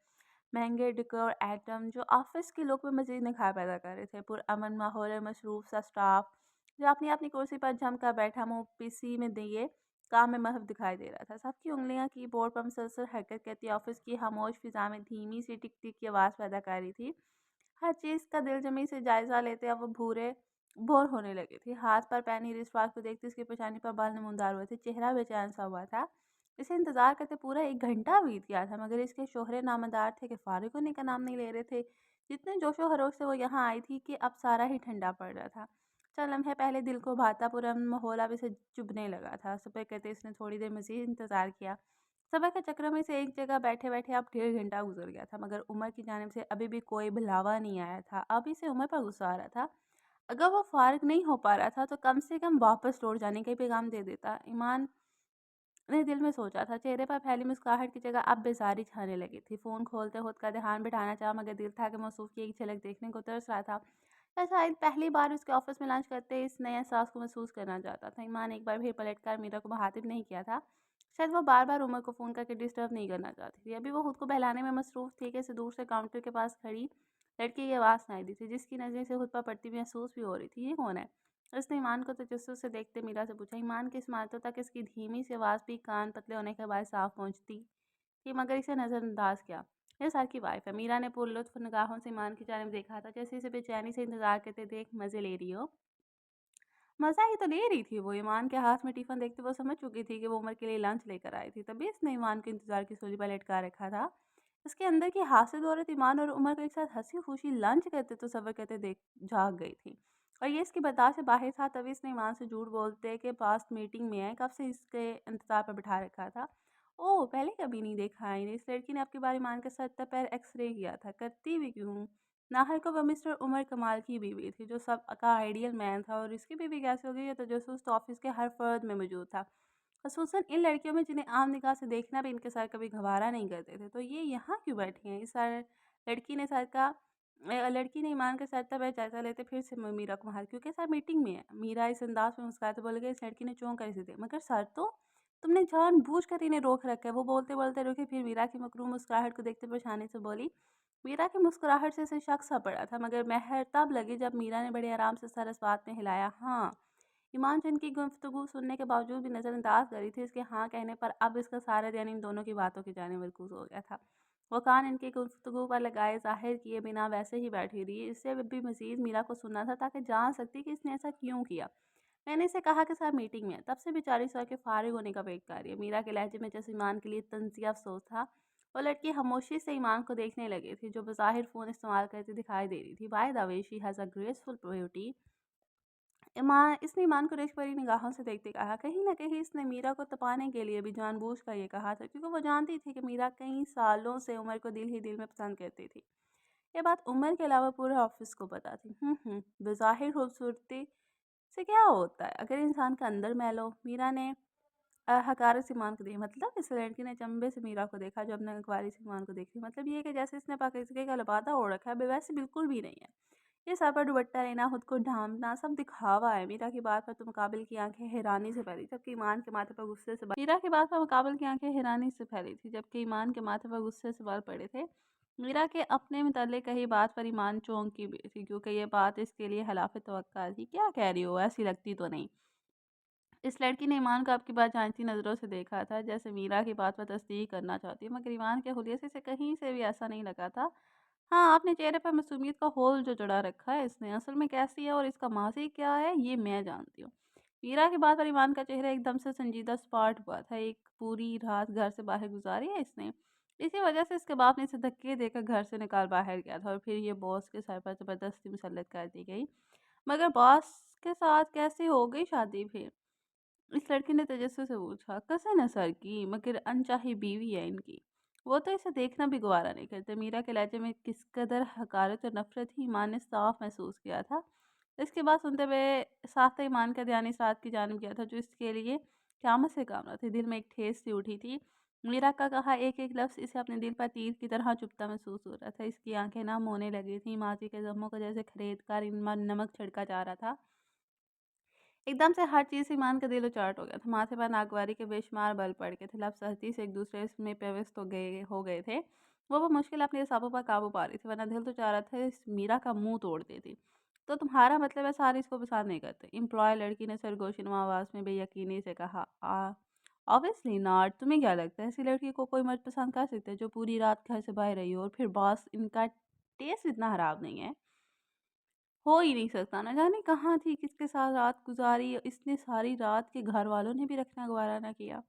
महंगे डेकोर आइटम जो ऑफिस के लुक में मज़ीद निखार पैदा कर रहे थे। पुरअमन माहौल और मसरूफ़ सा स्टाफ जो अपनी-अपनी कुर्सी पर जमकर बैठा मुँह पीसी में दिए काम में महव दिखाई दे रहा था। सबकी उँगलियाँ कीबोर्ड पर मुसलसल हरकत करती ऑफिस की खामोश फ़िज़ा में धीमी सी टिक-टिक की आवाज़ पैदा कर रही थी। हर चीज़ का दिलजमी से जायज़ा लेते अब वो बोर होने लगी थी। हाथ पर पहनी रिस्ट-वॉच को देखते उसकी पेशानी पर बाल नमूदार हुए थे, चेहरा बेचैन सा हुआ था। इसे इंतज़ार करते पूरा 1 घंटा बीत गया था, मगर इसके शोहरे नामदार थे कि फ़ारिग होने का नाम नहीं ले रहे थे। जितने जोशो-खरोश से वो यहाँ आई थी कि अब सारा ही ठंडा पड़ रहा था। चंद लम्हे पहले दिल को भाता पुरअमन माहौल अब इसे चुभने लगा था। सुबह कहते इसने थोड़ी देर मज़ीद इंतज़ार किया। सुबह के चक्कर में से एक जगह बैठे-बैठे अब 1.5 घंटा गुज़र गया था, मगर उमर की जानिब से अभी भी कोई बुलावा नहीं आया था। अब इसे उमर पर गुस्सा आ रहा था। अगर वो फ़ारिग नहीं हो पा रहा था तो कम से कम वापस लौट जाने का ही पैगाम दे देता। ईमान ने दिल में सोचा था। चेहरे पर फैली मुस्कुराहट की जगह अब बेज़ारी छाने लगी थी। फ़ोन खोलते खुद का ध्यान बिठाना चाहा, मगर दिल था कि मौसूफ़ की एक झलक देखने को तरस रहा था। या शायद पहली बार उसके ऑफ़िस में लंच करते इस नए एहसास को महसूस करना चाहता था। ईमान एक बार फिर पलटकर मीरा को मुखातिब नहीं किया था। शायद वो बार-बार उमर को फ़ोन करके डिस्टर्ब नहीं करना चाहती थी। अभी वो खुद को बहलाने में मसरूफ़ थी कि इसे दूर से काउंटर के पास खड़ी लड़की की आवाज़ सुनाई दी थी, जिसकी नज़रें से खुद पर पड़ती हुई महसूस भी हो रही थी। ये कौन है? उसने ईमान को तजस्सुस से देखते मीरा से पूछा। ईमान की इस्मारतों तक इसकी धीमी सी आवाज़ भी कान पतले होने के बाद साफ पहुंचती थी, मगर इसे नज़रअंदाज किया। ये सर की वाइफ है। मीरा ने पुरलुत्फ निगाहों से ईमान की जानिब देखा था, जैसे इसे बेचैनी से इंतजार करते देख मज़े ले रही हो। मज़ा ही तो ले रही थी वो। ईमान के हाथ में टिफ़िन देखते वो समझ चुकी थी कि वो उमर के लिए लंच लेकर आई थी, तभी इसने ईमान के इंतज़ार की सूली पर लटका रखा था। इसके अंदर की हासिल औरत ईमान और उमर को एक साथ हँसी-खुशी लंच करते तो सब्र करते देख जाग गई थी। और ये इसकी बर्दाश्त से बाहर था, तभी इसने ईमान से झूठ बोलते के पास मीटिंग में है, कब से इसके इंतज़ार पर बिठा रखा था। ओह! पहले कभी नहीं देखा है इन्हें। इस लड़की ने आपकी बार ईमान के सर पैर एक्स-रे किया था, करती भी क्यों? नाहर को वो मिस्टर उमर कमाल की बीवी थी, जो सबका आइडियल मैन था, और इसकी बीवी कैसे हो गई ये तजस्सुस तो ऑफिस के हर फर्द में मौजूद था। ख़ुसूसन इन लड़कियों में जिन्हें आम निगाह से देखना भी इनके सर कभी गवारा नहीं करते थे। तो ये यहाँ क्यों बैठी हैं? इस सर लड़की ने सर का लड़की ने ईमान के सर पर जायज़ा लेते फिर से मीरा को वहाँ, क्योंकि सर मीटिंग में है। मीरा इस अंदाज में मुस्कुराते बोल गई। इस लड़की ने चौंक कर इसे देखा। मगर सर तो तुमने जानबूझकर इन्हें रोक रखा है। वो बोलते-बोलते रुकी, फिर मीरा की मकरूम मुस्कुराहट को देखते परेशानी से बोली। मीरा की मुस्कुराहट से इसे शक सा पड़ा था, मगर महर तब लगी जब मीरा ने बड़े आराम से सर इस बात में हिलाया। हाँ, ईमान जिनकी गुफ्तगू सुनने के बावजूद भी नज़रअंदाज करी थी, इसके हाँ कहने पर अब इसका सारा ध्यान इन दोनों की बातों की जानिब मरकूज़ हो गया था। वो कान इनकी गुफ्तगू पर लगाए ज़ाहिर किए बिना वैसे ही बैठी रही। इससे भी मज़ीद मीरा को सुनना था, ताकि जान सकती कि इसने ऐसा क्यों किया। मैंने इसे कहा कि सर मीटिंग में है, तब से बेचारी सर के फारिग होने का वेट कर रही है। मीरा के लहजे में जैसे ईमान के लिए तंज़िया अफ़सोस था। वो लड़की खामोशी से ईमान को देखने लगी थी, जो बज़ाहिर फ़ोन इस्तेमाल करती दिखाई दे रही थी। By the way she has a graceful beauty. इसने ईमान को रेख भरी निगाहों से देखते कहा। कहीं न कहीं इसने मीरा को तपाने के लिए भी जानबूझकर ये कहा था, क्योंकि वो जानती थी कि मीरा कई सालों से उमर को दिल ही दिल में पसंद करती थी। ये बात उमर के अलावा पूरे ऑफिस को पता थी। बेज़ाहिर खूबसूरती से क्या होता है अगर इंसान का अंदर मैल हो? मीरा ने हकारत से ईमान को देखा। मतलब? इस लड़की ने चंबे से मीरा को देखा, जो अपने गवारी से ईमान को देख रही। मतलब ये है कि जैसे इसने पाकिस्तान का लिबादा ओढ़ रखा है, वैसे बिल्कुल भी नहीं है। ये सर पर दुपट्टा लेना, खुद को ढाँपना सब दिखावा है। मीरा की बात पर तो मुकाबिल की आंखें हैरानी से भरी, जबकि ईमान के माथे पर गुस्से से मीरा की बात पर मुकाबिल की आंखें हैरानी से फैली थी, जबकि ईमान के माथे पर गुस्से से बाल पड़े थे। मीरा के अपने मुतल्लिक कही बात पर ईमान चौंकी भी थी, क्योंकि ये बात इसके लिए खिलाफ तवक्का थी। क्या कह रही हो, ऐसी लगती तो नहीं। इस लड़की ने ईमान को आपकी बात जानती नज़रों से देखा था, जैसे मीरा की बात पर तस्दीक करना चाहती है, मगर ईमान के हुलिये से कहीं से भी ऐसा नहीं लगा था। हाँ, आपने चेहरे पर मासूमियत का होल जो जड़ा रखा है इसने, असल में कैसी है और इसका माज़ी क्या है, ये मैं जानती हूँ। मीरा की बात पर ईमान का चेहरा एकदम से संजीदा स्पॉट हुआ था। एक पूरी रात घर से बाहर गुजारी है इसने। इसी वजह से इसके बाप ने इसे धक्के देकर घर से निकाल बाहर गया था और फिर ये बॉस के सर पर ज़बरदस्ती मुसल्लत कर दी गई। मगर बॉस के साथ कैसे हो गई शादी फिर? इस लड़की ने तेजस्वी से पूछा। कज़न है सर की, मगर अनचाही बीवी है इनकी। वो तो इसे देखना भी गवारा नहीं करते। मीरा के लहजे में किस कदर हकारत और नफरत ही ईमान ने साफ महसूस किया था। इसके बाद सुनते हुए साथ ही ईमान का ध्यान इस बात की जानिब गया था जो इसके लिए क़यामत से काम रहा था। दिल में एक ठेस सी उठी थी। मीरा का कहा एक एक लफ्ज़ इसे अपने दिल पर तीर की तरह चुभता महसूस हो रहा था। इसकी आंखें नम होने लगी थी। माजी के जख्मों को जैसे खरीद कर ईमान नमक छिड़का जा रहा था। एकदम से हर चीज़ से ईमान का दिल उचाट हो गया था। माथे पर नागवारी के बेशुमार बल पड़ गए थे। लफ्ज़ सहती से एक दूसरे में पेवस्त हो गए थे। वो मुश्किल अपने हिसाबों पर काबू पा रही थी, वरना दिल तो चाह रहा था इस मीरा का मुंह तोड़ देती। तो तुम्हारा मतलब है सारे इसको पसंद नहीं करते? एम्प्लॉय लड़की ने सरगोशीनुमा आवाज़ में बेयकीनी से कहा। Obviously not. तुम्हें क्या लगता है ऐसी लड़की को कोई मर्द पसंद कर सकता है जो पूरी रात घर से बाहर रही हो? और फिर बॉस, इनका टेस्ट इतना खराब नहीं है। हो ही नहीं सकता। ना जाने कहाँ थी, किसके साथ रात गुज़ारी, इसने सारी रात के घरवालों ने भी रखना गवारा ना किया।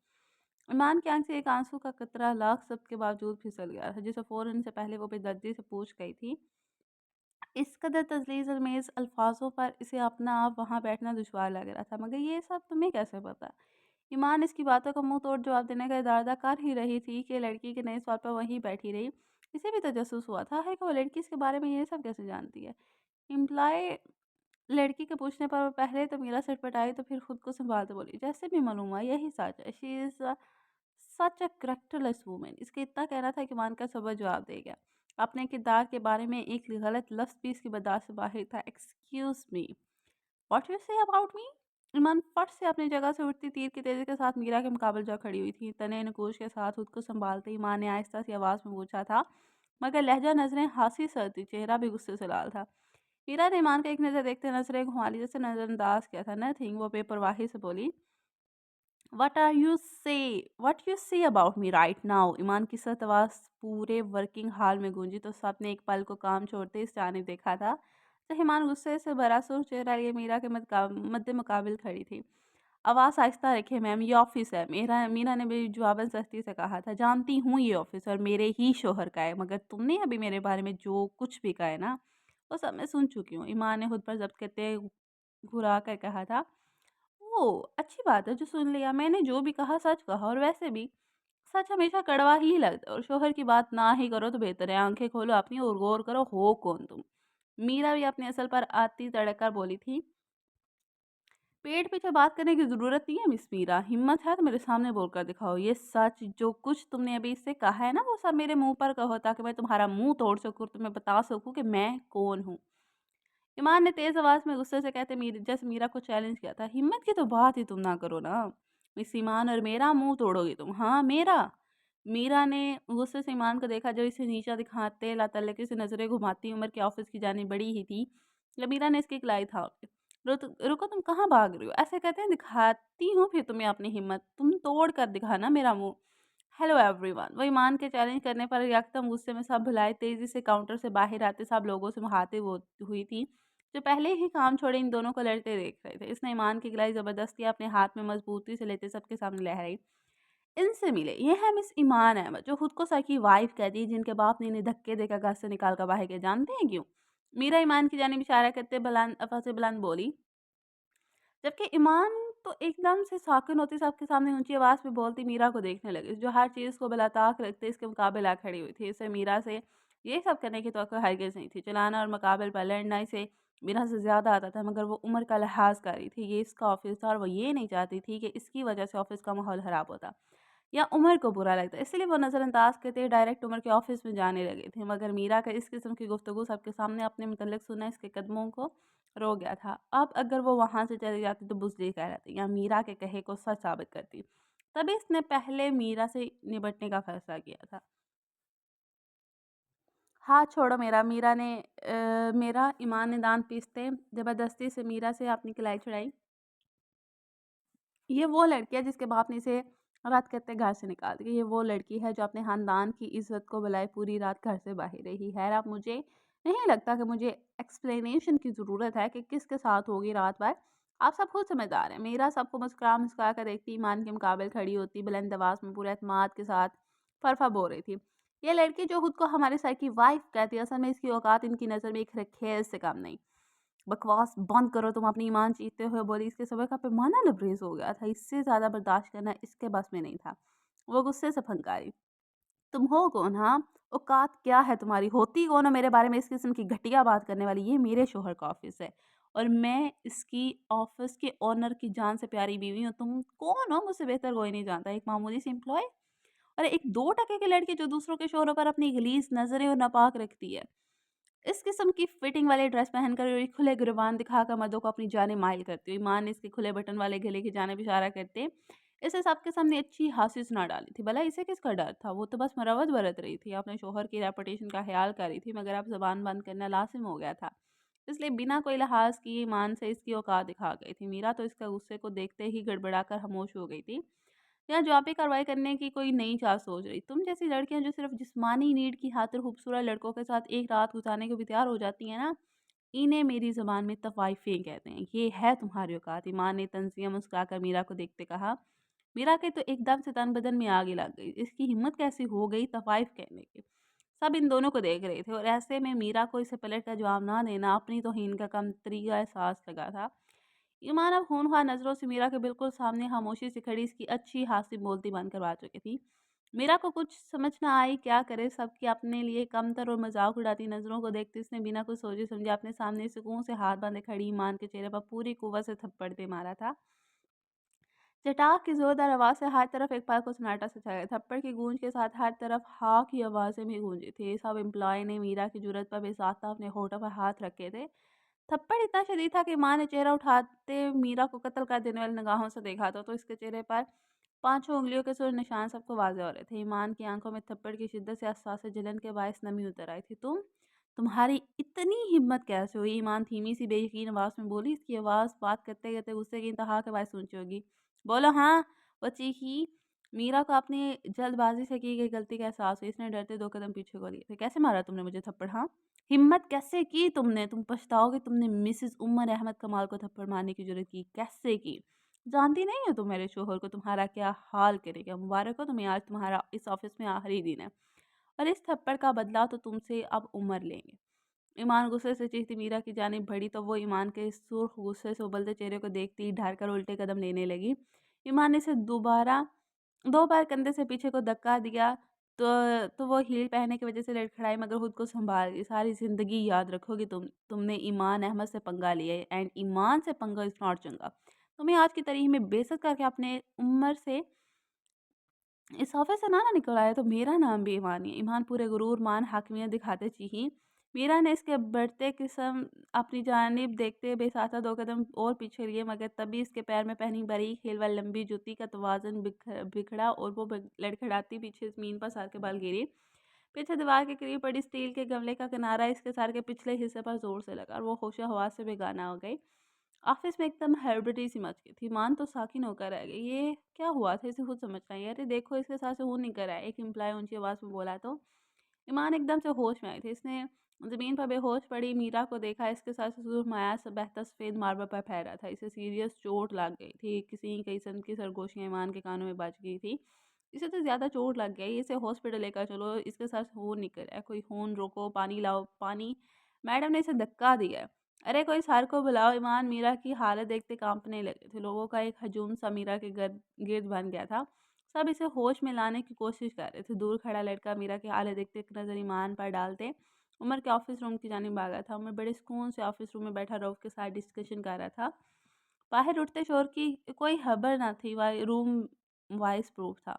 ईमान की आँख से एक आँसू का कतरा लाख शब्द के बावजूद फिसल गया था, जिसे फ़ौरन से पहले वो बेदर्दी से पूछ गई थी। इस कदर तज़लीज़-अमेज़ अल्फ़ाज़ों पर इसे अपना आप वहाँ बैठना दुश्वार लग रहा था। मगर ये सब तुम्हें कैसे पता? ईमान इसकी बातों का मुँह तोड़ जवाब देने का इरादा कर ही रही थी कि लड़की के नए सवाल पर वहीं बैठी रही। इसे भी तजस्सुस हुआ था है कि वो लड़की इसके बारे में ये सब कैसे जानती है। इम्प्लाई लड़की के पूछने पर वो पहले तो मीरा सटपटाई, तो फिर खुद को सँभालते बोली, जैसे भी मालूम हुआ यही सच है। She is such a characterless woman. इसका इतना कहना था कि ईमान का सबर जवाब दे गया। अपने किरदार के बारे में एक गलत लफ्ज़ भी इसकी बर्दाश्त से बाहर था। Excuse me, what you say about me? Iman फट से अपनी जगह से उठती तीर की तेज़ी के साथ मीरा के मुकाबले जा खड़ी हुई थी। तने नकोश के साथ खुद को सँभालते ईमान ने आहिस्ता सी आवाज़ में पूछा था, मगर लहजा नज़रें हासी सर्द, चेहरा भी गुस्से से लाल था। मीरा ने ईमान को एक नज़र देखते नज़रें घुमा ली, जैसे नज़रअंदाज किया था। नथिंग, वो बेपरवाही से बोली। What you say about me right now? Iman की सख्त आवाज़ पूरे वर्किंग हॉल में गूंजी, तो सबने एक पल को काम छोड़ते इस जानिब देखा था। तो ईमान गुस्से से भरा सुर्ख चेहरा लिए मीरा के मद्दे मुकाबिल खड़ी थी। आवाज़ आहिस्ता रखे मैम, ये ऑफिस है मेरा। मीरा ने भी जवाबन सख्ती से कहा था। जानती हूँ ये ऑफिस और मेरे ही शोहर का है, मगर तुमने अभी मेरे बारे में जो कुछ भी कहा है ना, वो सब मैं सुन चुकी हूँ। ईमान ने खुद पर जब्त करते घुरा कर कहा था। ओह! अच्छी बात है जो सुन लिया। मैंने जो भी कहा सच कहा, और वैसे भी सच हमेशा कड़वा ही लगता है, और शोहर की बात ना ही करो तो बेहतर है। आँखें खोलो अपनी और गौर करो, हो कौन तुम? मीरा भी अपने असल पर आती तड़क कर बोली थी। पेट पीछे बात करने की ज़रूरत नहीं है मिस मीरा। हिम्मत है तो मेरे सामने बोलकर दिखाओ। ये सच जो कुछ तुमने अभी इससे कहा है ना, वो सब मेरे मुँह पर कहो, ताकि मैं तुम्हारा मुँह तोड़ सकूँ और तुम्हें बता सकूँ कि मैं कौन हूँ। ईमान ने तेज़ आवाज़ में गुस्से से कहते जैसे मीरा को चैलेंज किया था। हिम्मत की तो बात ही तुम ना करो ना। मिस ईमान, और मेरा मुँह तोड़ोगी तुम? हाँ, मेरा? मीरा ने गुस्से से ईमान को देखा, जो इसे नीचा दिखाते लातल्लकी से नज़रें घुमाती उम्र के ऑफिस की जानी बड़ी ही थी। जब मीरा ने इसकी कलाई था, रुको तुम कहाँ भाग रही हो? ऐसे कहते हैं दिखाती हूँ फिर तुम्हें अपनी हिम्मत। तुम तोड़ कर दिखाना मेरा मुँह। Hello everyone. वो ईमान के चैलेंज करने पर यकदम गुस्से में सब भुलाए तेजी से काउंटर से बाहर आते सब लोगों से मुखातिब हुई थी, जो पहले ही काम छोड़े इन दोनों को लड़ते देख रहे थे। इसने ईमान की गलाई जबरदस्ती अपने हाथ में मजबूती से लेते सबके सामने लहराई। इनसे मिले, ये है मिस ईमान अहमद, जो खुद को सर की वाइफ कहती है, जिनके बाप ने इन्हें धक्के देकर घर से निकाल कर बाहर किया। जानते हैं क्यों? मीरा ईमान की जानिब इशारा करते बुलंद बोली, जबकि ईमान तो एकदम से साकिन होती सबके सामने ऊंची आवाज़ में बोलती मीरा को देखने लगी, जो हर चीज़ को बिलाताक रखते इसके मुकाबले आ खड़ी हुई थी। इसे मीरा से ये सब करने की तवक्को हरगिज़ नहीं थी। चलाना और मुकाबले पर लड़ना इसे मीरा से ज़्यादा आता था, मगर वो उम्र का लिहाज कर रही थी। ये इसका ऑफिस था और वो ये नहीं चाहती थी कि इसकी वजह से ऑफिस का माहौल ख़राब होता। या उमर को बुरा लगता, इसलिए वो नज़रअंदाज करते डायरेक्ट उमर के ऑफिस में जाने लगे थे। मगर मीरा का इस किस्म की गुफ्तगू सबके सामने अपने मुतल्लिक सुना इसके कदमों को रोक गया था। अब अगर वो वहाँ से चली जाती तो बुज़दिल कहलाती या मीरा के कहे को सच साबित करती। तभी इसने पहले मीरा से निपटने का फैसला किया था। हाथ छोड़ो मेरा, मीरा ने मेरा ईमान ने दाँत पीसते ज़बरदस्ती से मीरा से अपनी कलाई छुड़ाई। ये वो लड़की है जिसके बाप ने इसे रात कहते घर से निकाल दिया। ये वो लड़की है जो अपने ख़ानदान की इज़्ज़त को बुलाए पूरी रात घर से बाहर रही है। अब मुझे नहीं लगता कि मुझे एक्सप्लेनेशन की ज़रूरत है कि किसके साथ होगी रात भर। आप सब खुद समझदार हैं। मीरा सबको मुस्कुरा कर देखती, ईमान के मुकाबले खड़ी होती, बुलंद आवाज़ में पूरे एतमाद के साथ फरफा बोल रही थी। ये लड़की जो खुद को हमारे सर की वाइफ़ कहती है, असल में इसकी औकात इनकी नज़र में एक रखेल से कम नहीं। बकवास बंद करो तुम, अपनी ईमान चीरते हुए बोली। इसके सबर का पैमाना लबरेज हो गया था। इससे ज़्यादा बर्दाश्त करना इसके बस में नहीं था। वो गुस्से से फंकारी। तुम हो कौन? हाँ, औकात क्या है तुम्हारी? होती कौन हो मेरे बारे में इस किस्म की घटिया बात करने वाली? ये मेरे शोहर का ऑफिस है और मैं इसकी ऑफिस के ओनर की जान से प्यारी बीवी हूँ। तुम कौन हो? मुझसे बेहतर कोई नहीं जानता। एक मामूली सी एम्प्लॉय और एक 2 टके की लड़की जो दूसरों के शोहरों पर अपनी गलीज नजरें और नापाक रखती है। इस किस्म की फिटिंग वाले ड्रेस पहनकर और ये खुले गिरबान दिखाकर मर्दों को अपनी जानें माइल करती हुई ईमान ने इसके खुले बटन वाले गले की जानिब इशारा करते इसे सबके सामने अच्छी हासिल सुना डाली थी। भला इसे किसका डर था? वो तो बस मरवत बरत रही थी, अपने शोहर की रेपुटेशन का ख्याल कर रही थी। मगर अब जबान बंद करना लाजिम हो गया था, इसलिए बिना कोई लिहाज किए ईमान से इसकी औकात दिखा गई थी। मीरा तो इसका गुस्से को देखते ही गड़बड़ाकर खामोश हो गई थी। या जॉबी कार्रवाई करने की कोई नई चाल सोच रही। तुम जैसी लड़कियां जो सिर्फ जिस्मानी नीड की खातिर खूबसूरत लड़कों के साथ एक रात गुजारने को भी तैयार हो जाती हैं ना, इन्हें मेरी ज़बान में तवाइफें कहते हैं। ये है तुम्हारी औकात। ईमान ने तंज़िया मुस्कुराकर मीरा को देखते कहा। मीरा के तो एकदम से तन बदन में आग ही लग गई। इसकी हिम्मत कैसी हो गई तवाइफ कहने की? सब इन दोनों को देख रहे थे और ऐसे में मीरा को इसे पलट कर जवाब ना देना अपनी तौहीन का कम तरीका एहसास लगा था। ईमान अब होनहार नज़रों से मीरा के बिल्कुल सामने खामोशी से खड़ी इसकी अच्छी खासी बोलती बंद करवा चुकी थी। मीरा को कुछ समझ ना आई क्या करे। सबकी अपने लिए कमतर और मजाक उड़ाती नज़रों को देखते इसने बिना कुछ सोचे समझे अपने सामने सुकून से हाथ बांधे खड़ी ईमान के चेहरे पर पूरी कुव्वत से थप्पड़ दे मारा था। चटाक की जोरदार आवाज़ से हर तरफ एक पल को सन्नाटा सा छा गया। थप्पड़ की गूंज के साथ हर तरफ हाँ की आवाज़ें भी गूंजी थी। सब एम्प्लॉय ने मीरा की जुर्रत पर बेसाख्ता अपने होठों पर हाथ रखे थे। थप्पड़ इतना शदीद था कि माँ ने चेहरा उठाते मीरा को कत्ल कर देने वाली निगाहों से देखा तो इसके चेहरे पर पांचों उंगलियों के सुर निशान सबको वाज़ेह हो रहे थे। ईमान की आंखों में थप्पड़ की शिद्दत से एहसास जलन के बायस नमी उतर आई थी। तुम्हारी इतनी हिम्मत कैसे हुई? ईमान धीमी सी बेयकीन आवाज़ में बोली। इसकी आवाज़ बात करते करते गुस्से की इंतहा के बायस ऊंची होगी। बोलो हाँ, वो चीखी। मीरा को अपनी जल्दबाजी से की गई गलती का एहसास हुई। इसने डरते 2 कदम पीछे को लिए थे। कैसे मारा तुमने मुझे थप्पड़? हाँ, हिम्मत कैसे की तुमने? तुम पछताओगे। तुमने मिसेस उमर अहमद कमाल को थप्पड़ मारने की जरूरत की कैसे की? जानती नहीं हो तुम मेरे शोहर को तुम्हारा क्या हाल करेगा। मुबारक हो तुम्हें, आज तुम्हारा इस ऑफिस में आखिरी दिन है और इस थप्पड़ का बदला तो तुमसे अब उमर लेंगे। ईमान गुस्से से चीखती मीरा की जानिब बढ़ी तो वो ईमान के सुर्ख गुस्से से उबलते चेहरे को देखती ही ढार कर उल्टे कदम लेने लगी। ईमान ने इसे दोबारा 2 बार कंधे से पीछे को धक्का दिया तो वो हील पहनने की वजह से लड़खड़ाई मगर खुद को संभाल गई। सारी ज़िंदगी याद रखोगी तुमने ईमान अहमद से पंगा लिया है एंड ईमान से पंगा इज़ नॉट चंगा। तुम्हें आज की तारीख में बेइज्जत करके अपने उम्र से इस ऑफिस से ना निकल आया तो मेरा नाम भी ईमान ही है। ईमान पूरे गुरूर मान हाकिमियत दिखाते चीखी। मीरा ने इसके बढ़ते किस्म अपनी जानिब देखते बेसाता 2 कदम और पीछे लिए मगर तभी इसके पैर में पहनी बारीक हील वाली लंबी जूती का तवाज़ुन बिखड़ा और वो लड़खड़ाती पीछे ज़मीन पर सर के बल गिरी। पीछे दीवार के करीब पड़ी स्टील के गमले का किनारा इसके सर के पिछले हिस्से पर जोर से लगा और वो होशो हवास से बेगाना हो गई। ऑफिस में एकदम हड़बड़ी सी मच गई थी। मान तो साकिन होकर रह गई। ये क्या हुआ था इसे खुद समझ नहीं। अरे देखो इसके साथ से खून निकल रहा है, एक एम्प्लॉय ऊंची आवाज़ में बोला तो ईमान एकदम से होश में आई थी। इसने ज़मीन पर बेहोश पड़ी मीरा को देखा। इसके साथ से सुरमाया से बहता सफ़ेद मार्बल पर फैला था। इसे सीरियस चोट लग गई थी। किसी किस्म की सरगोशियाँ ईमान के कानों में बज गई थी। इसे तो ज़्यादा चोट लग गई, इसे हॉस्पिटल लेकर चलो। इसके साथ खून निकल रहा है, कोई खून रोको, पानी लाओ पानी। मैडम ने इसे धक्का दिया। अरे कोई सर को बुलाओ। ईमान मीरा की हालत देखते कांपने लगे थे। लोगों का एक हजूम सा मीरा के गिर्द गिर्द बन गया था। सब इसे होश में लाने की कोशिश कर रहे थे। दूर खड़ा लड़का मीरा की हालत देखते एक नज़र ईमान पर डालते उमर के ऑफिस रूम की जानिब भागा था। उमर बड़े सुकून से ऑफिस रूम में बैठा रऊफ के साथ डिस्कशन कर रहा था। बाहर उठते शोर की कोई खबर ना थी। रूम वॉइस प्रूफ था।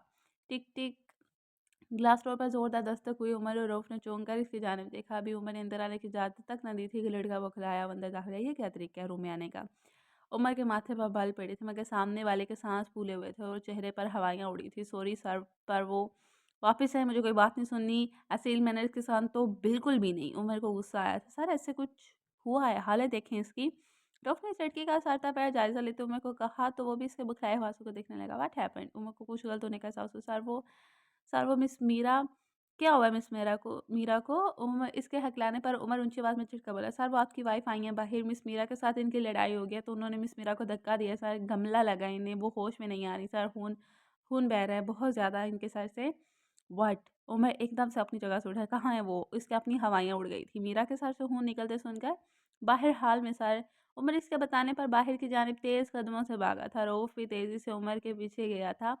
टिक टिक। ग्लास डोर पर जोरदार दस्तक हुई। उमर और रऊफ ने चौंक कर इसकी जानिब देखा। अभी उमर ने अंदर आने की इजाज़त तक न दी थी कि लड़का बौखलाया अंदर दाखिल है। ये क्या तरीका है रूम में आने का? उमर के माथे पर बल पड़े थे, मगर सामने वाले के सांस फूले हुए थे और चेहरे पर हवाइयाँ उड़ी थी। सॉरी सर, पर वो वापस है, मुझे कोई बात नहीं सुननी। असील मैनर्स के साथ तो बिल्कुल भी नहीं। उमर को गुस्सा आया था। सर ऐसे कुछ हुआ है, हालत देखें इसकी। रऊफ ने इस लड़की का सरता पैर जायजा लेते उमर को कहा, तो वो भी इसके बुखलाए हवासों को देखने लगा। What happened? उमर को कुछ गलत होने का एहसास हुआ। सर वो मिस मीरा, क्या हुआ मिस मीरा को उमर इसके हकलाने पर उमर ऊंची आवाज में चिढ़कर बोला, सर वो आपकी वाइफ आई हैं बाहर, मिस मीरा के साथ इनकी लड़ाई हो गई तो उन्होंने मिस मीरा को धक्का दिया सर, गमला लगा इन्हें, वो होश में नहीं आ रही सर, खून खून बह रहा है बहुत ज़्यादा इनके सर से। व्हाट? उमर एकदम से अपनी जगह से उठा। कहाँ है वो? इसके अपनी हवाइयाँ उड़ गई थी। मीरा के सर से खून निकलते सुनकर बाहर हाल में सर। उमर इसके बताने पर बाहर की जानिब तेज़ कदमों से भागा था। रऊफ भी तेज़ी से उमर के पीछे गया था।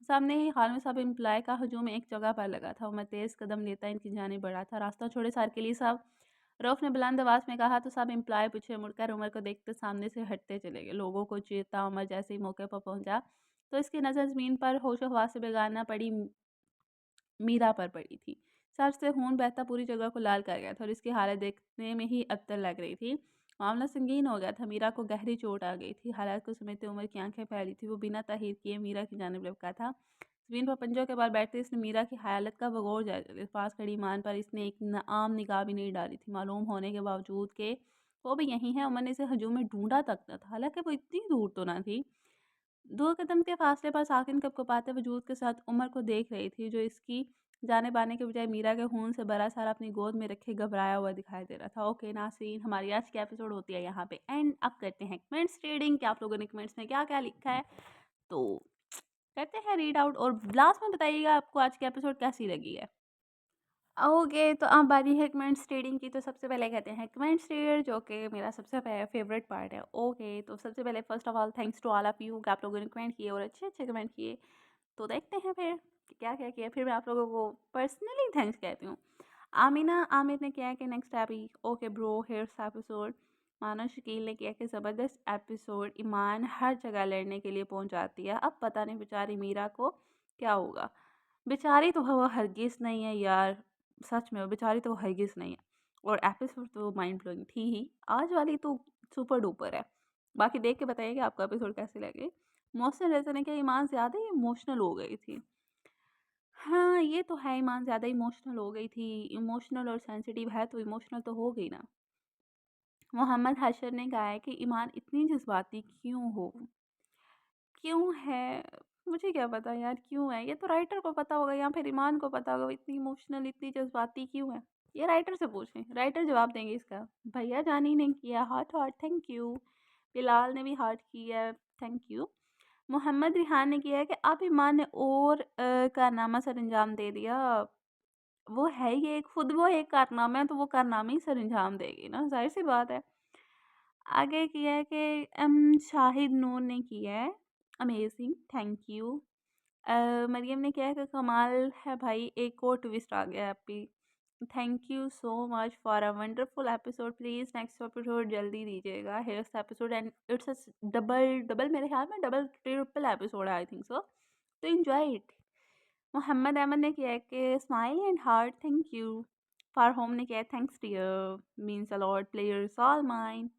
सामने ही हाल में सब इम्प्लाई का हजूम एक जगह पर लगा था। उमर तेज़ कदम लेता इनकी जानिब बढ़ा था। रास्ता छोड़े सर के लिए सब, रऊफ ने बुलंद आवाज़ में कहा तो सब इम्प्लाई पीछे मुड़कर उमर को देखते सामने से हटते चले गए। लोगों को चीरता उमर जैसे ही मौके पर पहुंचा तो इसकी नज़र ज़मीन पर होशो हवास से बेगाना पड़ी मीरा पर पड़ी थी। सर से खून बहता पूरी जगह को लाल कर गया था और इसकी हालत देखने में ही अबतर लग रही थी। मामला संगीन हो गया था। मीरा को गहरी चोट आ गई थी। हालात को समझते उमर की आंखें फैली थी। वो बिना ताहीर किए मीरा की जानिब लपका था। जमीन पर पंजों के बाल बैठते इसने मीरा की हालत का भगौर जायजा लिया। पास खड़ी ईमान पर इसने एक आम निगाह भी नहीं डाली थी, मालूम होने के बावजूद के वो भी यहीं है। उमर ने इसे हजूम में ढूंढा तक न था, हालांकि वो इतनी दूर तो ना थी। 2 कदम के फासले पर साकिन कपकपाते वजूद के साथ उमर को देख रही थी, जो इसकी जाने-बाने के बजाय मीरा के खून से भरा सारा अपनी गोद में रखे घबराया हुआ दिखाई दे रहा था। ओके नाज़रीन, हमारी आज की एपिसोड होती है यहाँ पे एंड। अब करते हैं कमेंट्स रीडिंग कि आप लोगों ने कमेंट्स में क्या-क्या लिखा है। तो करते हैं रीड आउट और लास्ट में बताइएगा आपको आज की एपिसोड कैसी लगी है। ओके, तो अब बारी है कमेंट्स रीडिंग की। तो सबसे पहले कहते हैं कमेंट्स रीडर, जो कि मेरा सबसे फेवरेट पार्ट है। ओके, तो सबसे पहले first of all thanks to all of you कि आप लोगों ने कमेंट किए और अच्छे-अच्छे कमेंट किए। तो देखते हैं फिर कि क्या-क्या किया। फिर मैं आप लोगों को पर्सनली थैंक्स कहती हूँ। आमिना आमिर ने किया है कि next happy. Okay bro, here's episode. माना शकील ने किया कि ज़बरदस्त एपिसोड। ईमान हर जगह लड़ने के लिए पहुंच जाती है, अब पता नहीं बेचारी मीरा को क्या होगा। बेचारी तो वो हरगिज़ नहीं है यार, सच में वो बेचारी तो वो हरगिज़ नहीं है। और एपिसोड तो माइंड ब्लोइंग थी ही, आज वाली तो सुपर डुपर है। बाकी देख के बताइए कि आपको एपिसोड कैसे लगे। मोहसिन रज़ा ने क्या ईमान ज़्यादा ही इमोशनल हो गई थी। हाँ, ये तो है, ईमान ज़्यादा इमोशनल हो गई थी। इमोशनल और सेंसिटिव है तो इमोशनल तो हो गई ना। मोहम्मद हशर ने कहा है कि ईमान इतनी जज़्बाती क्यों हो? क्यों है? मुझे क्या पता यार क्यों है? ये तो राइटर को पता होगा या फिर ईमान को पता होगा, वो इतनी इमोशनल, इतनी जज़्बाती क्यों है? ये राइटर से पूछें, राइटर जवाब देंगे इसका। भैया जानी ने किया heart heart, thank you. Bilal ने भी हार्ट किया, थैंक यू। मोहम्मद रिहान ने किया है कि अब ईमान ने और कारनामा सरअंजाम दे दिया। वो है ही एक, खुद वो एक कारनामा है तो वो कारनामा ही सरअंजाम देगी ना, ज़ाहिर-सी बात है। आगे किया है कि शाहिद नूर ने किया है अमेज़िंग, थैंक यू। मरियम ने किया है कि कमाल है भाई, एक और ट्विस्ट आ गया happy. Thank you so much for a wonderful episode, please next episode जल्दी दीजिएगा। Here's episode and it's a double double, मेरे ख्याल में डबल ट्रिपल एपिसोड है आई थिंक सो, तो एंजॉय इट। मोहम्मद अहमद ने किया है कि smile and heart, thank you. फार होम ने किया है thanks dear, means a lot, players all mine.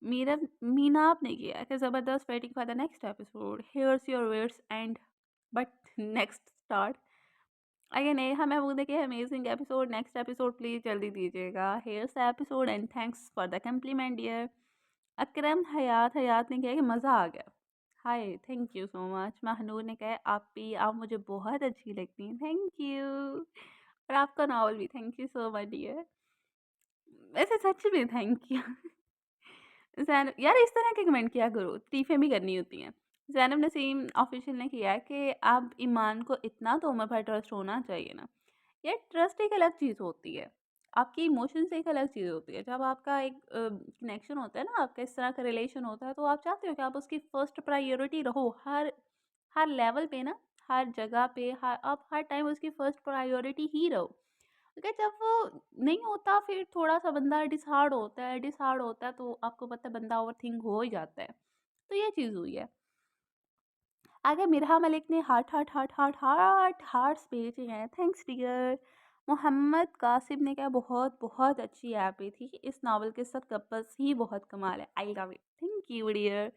Meera मीनाब ने किया है कि ज़बरदस्त, waiting for the next episode, here's your words and but next start. Again Neha Mahmood ने किया amazing episode, next episode please जल्दी दीजिएगा। Here's episode and thanks for the compliment dear. Akram Hayat Hayat ने किया कि मज़ा आ गया। हाय, thank you so much. Mahnoor ने कहा आप मुझे बहुत अच्छी लगती हैं, थैंक यू। और आपका नावल भी, thank you so much dear. वैसे सच में थैंक यू। ज़ैनब यार इस तरह के कमेंट किया करो, तारीफ़ें भी करनी होती हैं। ज़ैनब नसीम ऑफिशियल ने किया है कि अब ईमान को इतना तो उमर पर ट्रस्ट होना चाहिए ना। यार ट्रस्ट एक अलग चीज़ होती है, आपकी इमोशंस एक अलग चीज़ होती है। जब आपका एक कनेक्शन होता है ना, आपका इस तरह का रिलेशन होता है, तो आप चाहते हो कि आप उसकी फर्स्ट प्रायोरिटी रहो, हर हर लेवल पे ना, हर जगह पे, हर आप हर टाइम उसकी फर्स्ट प्रायोरिटी ही रहो। क्योंकि जब वो नहीं होता फिर थोड़ा-सा बंदा डिसहार्ड होता है तो आपको पता है बंदा ओवरथिंक हो ही जाता है। तो ये चीज़ हुई है। आगे मिरहा मलिक ने heart heart heart heart heart hearts भेजे हैं, थैंक्स डियर। मोहम्मद कासिम ने कहा बहुत बहुत अच्छी ऐप थी, इस नावल के साथ कपल्स ही बहुत कमाल है, I love it, thank you dear.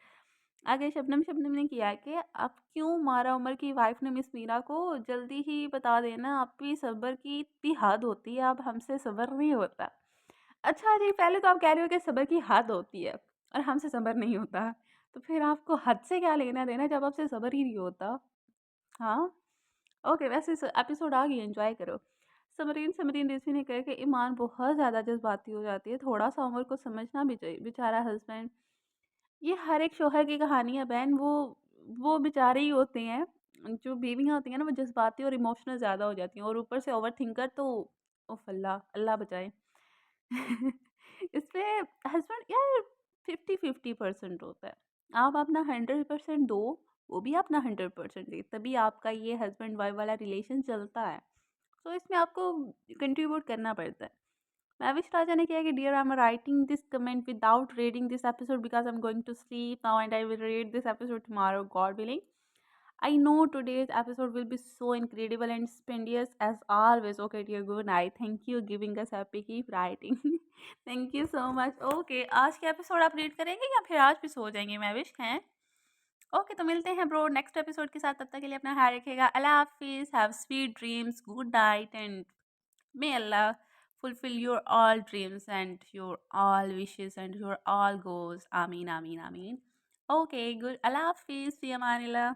आगे शबनम शबनम ने किया कि अब क्यों मारा उमर की वाइफ ने मिस मीरा को, जल्दी ही बता देना, आप भी सब्र की इतनी हद होती है, अब हमसे सब्र नहीं होता। अच्छा जी, पहले तो आप कह रहे हो कि सब्र की हद होती है और हमसे सब्र नहीं होता, तो फिर आपको हद से क्या लेना देना जब आपसे सब्र ही नहीं होता। हाँ, ओके, वैसे एपिसोड आ गई, एंजॉय करो। समरीन समरीन रिजवी ने कहा कि ईमान बहुत ज़्यादा जज्बाती हो जाती है, थोड़ा सा उम्र को समझना भी चाहिए, बेचारा हस्बैंड। ये हर एक शौहर की कहानी है बहन, वो बेचारे ही होते हैं, जो बीवियाँ होती हैं ना वो जज्बाती और इमोशनल ज़्यादा हो जाती हैं, और ऊपर से ओवर थिंकर तो उफ अल्लाह अल्लाह बचाए। इसमें हस्बैंड यार 50-50% होता है, आप अपना 100% दो, वो भी अपना 100% दे, तभी आपका ये हस्बैंड वाइफ वाला रिलेशन चलता है। तो इसमें आपको कंट्रीब्यूट करना पड़ता है। Mavish Raja ने किया कि dear I'm writing this comment without reading this episode because I'm going to sleep now and I will read this episode tomorrow, God willing. I know today's episode will be so incredible and spontaneous as always. Okay dear, good night. Thank you giving us happy, keep writing. Thank you so much. Okay, आज के episode आप read करेंगे या फिर आज भी सो जाएंगे मैविश हैं? ओके, तो मिलते हैं ब्रो नेक्स्ट एपिसोड के साथ, तब तक के लिए अपना ख्याल रखिएगा, अल्लाह हाफिज़, have sweet dreams, good night and may Allah fulfill your all dreams and your all wishes and your all goals. Ameen, Ameen, Ameen. Okay, good. Allah Hafiz. Fi Amanillah.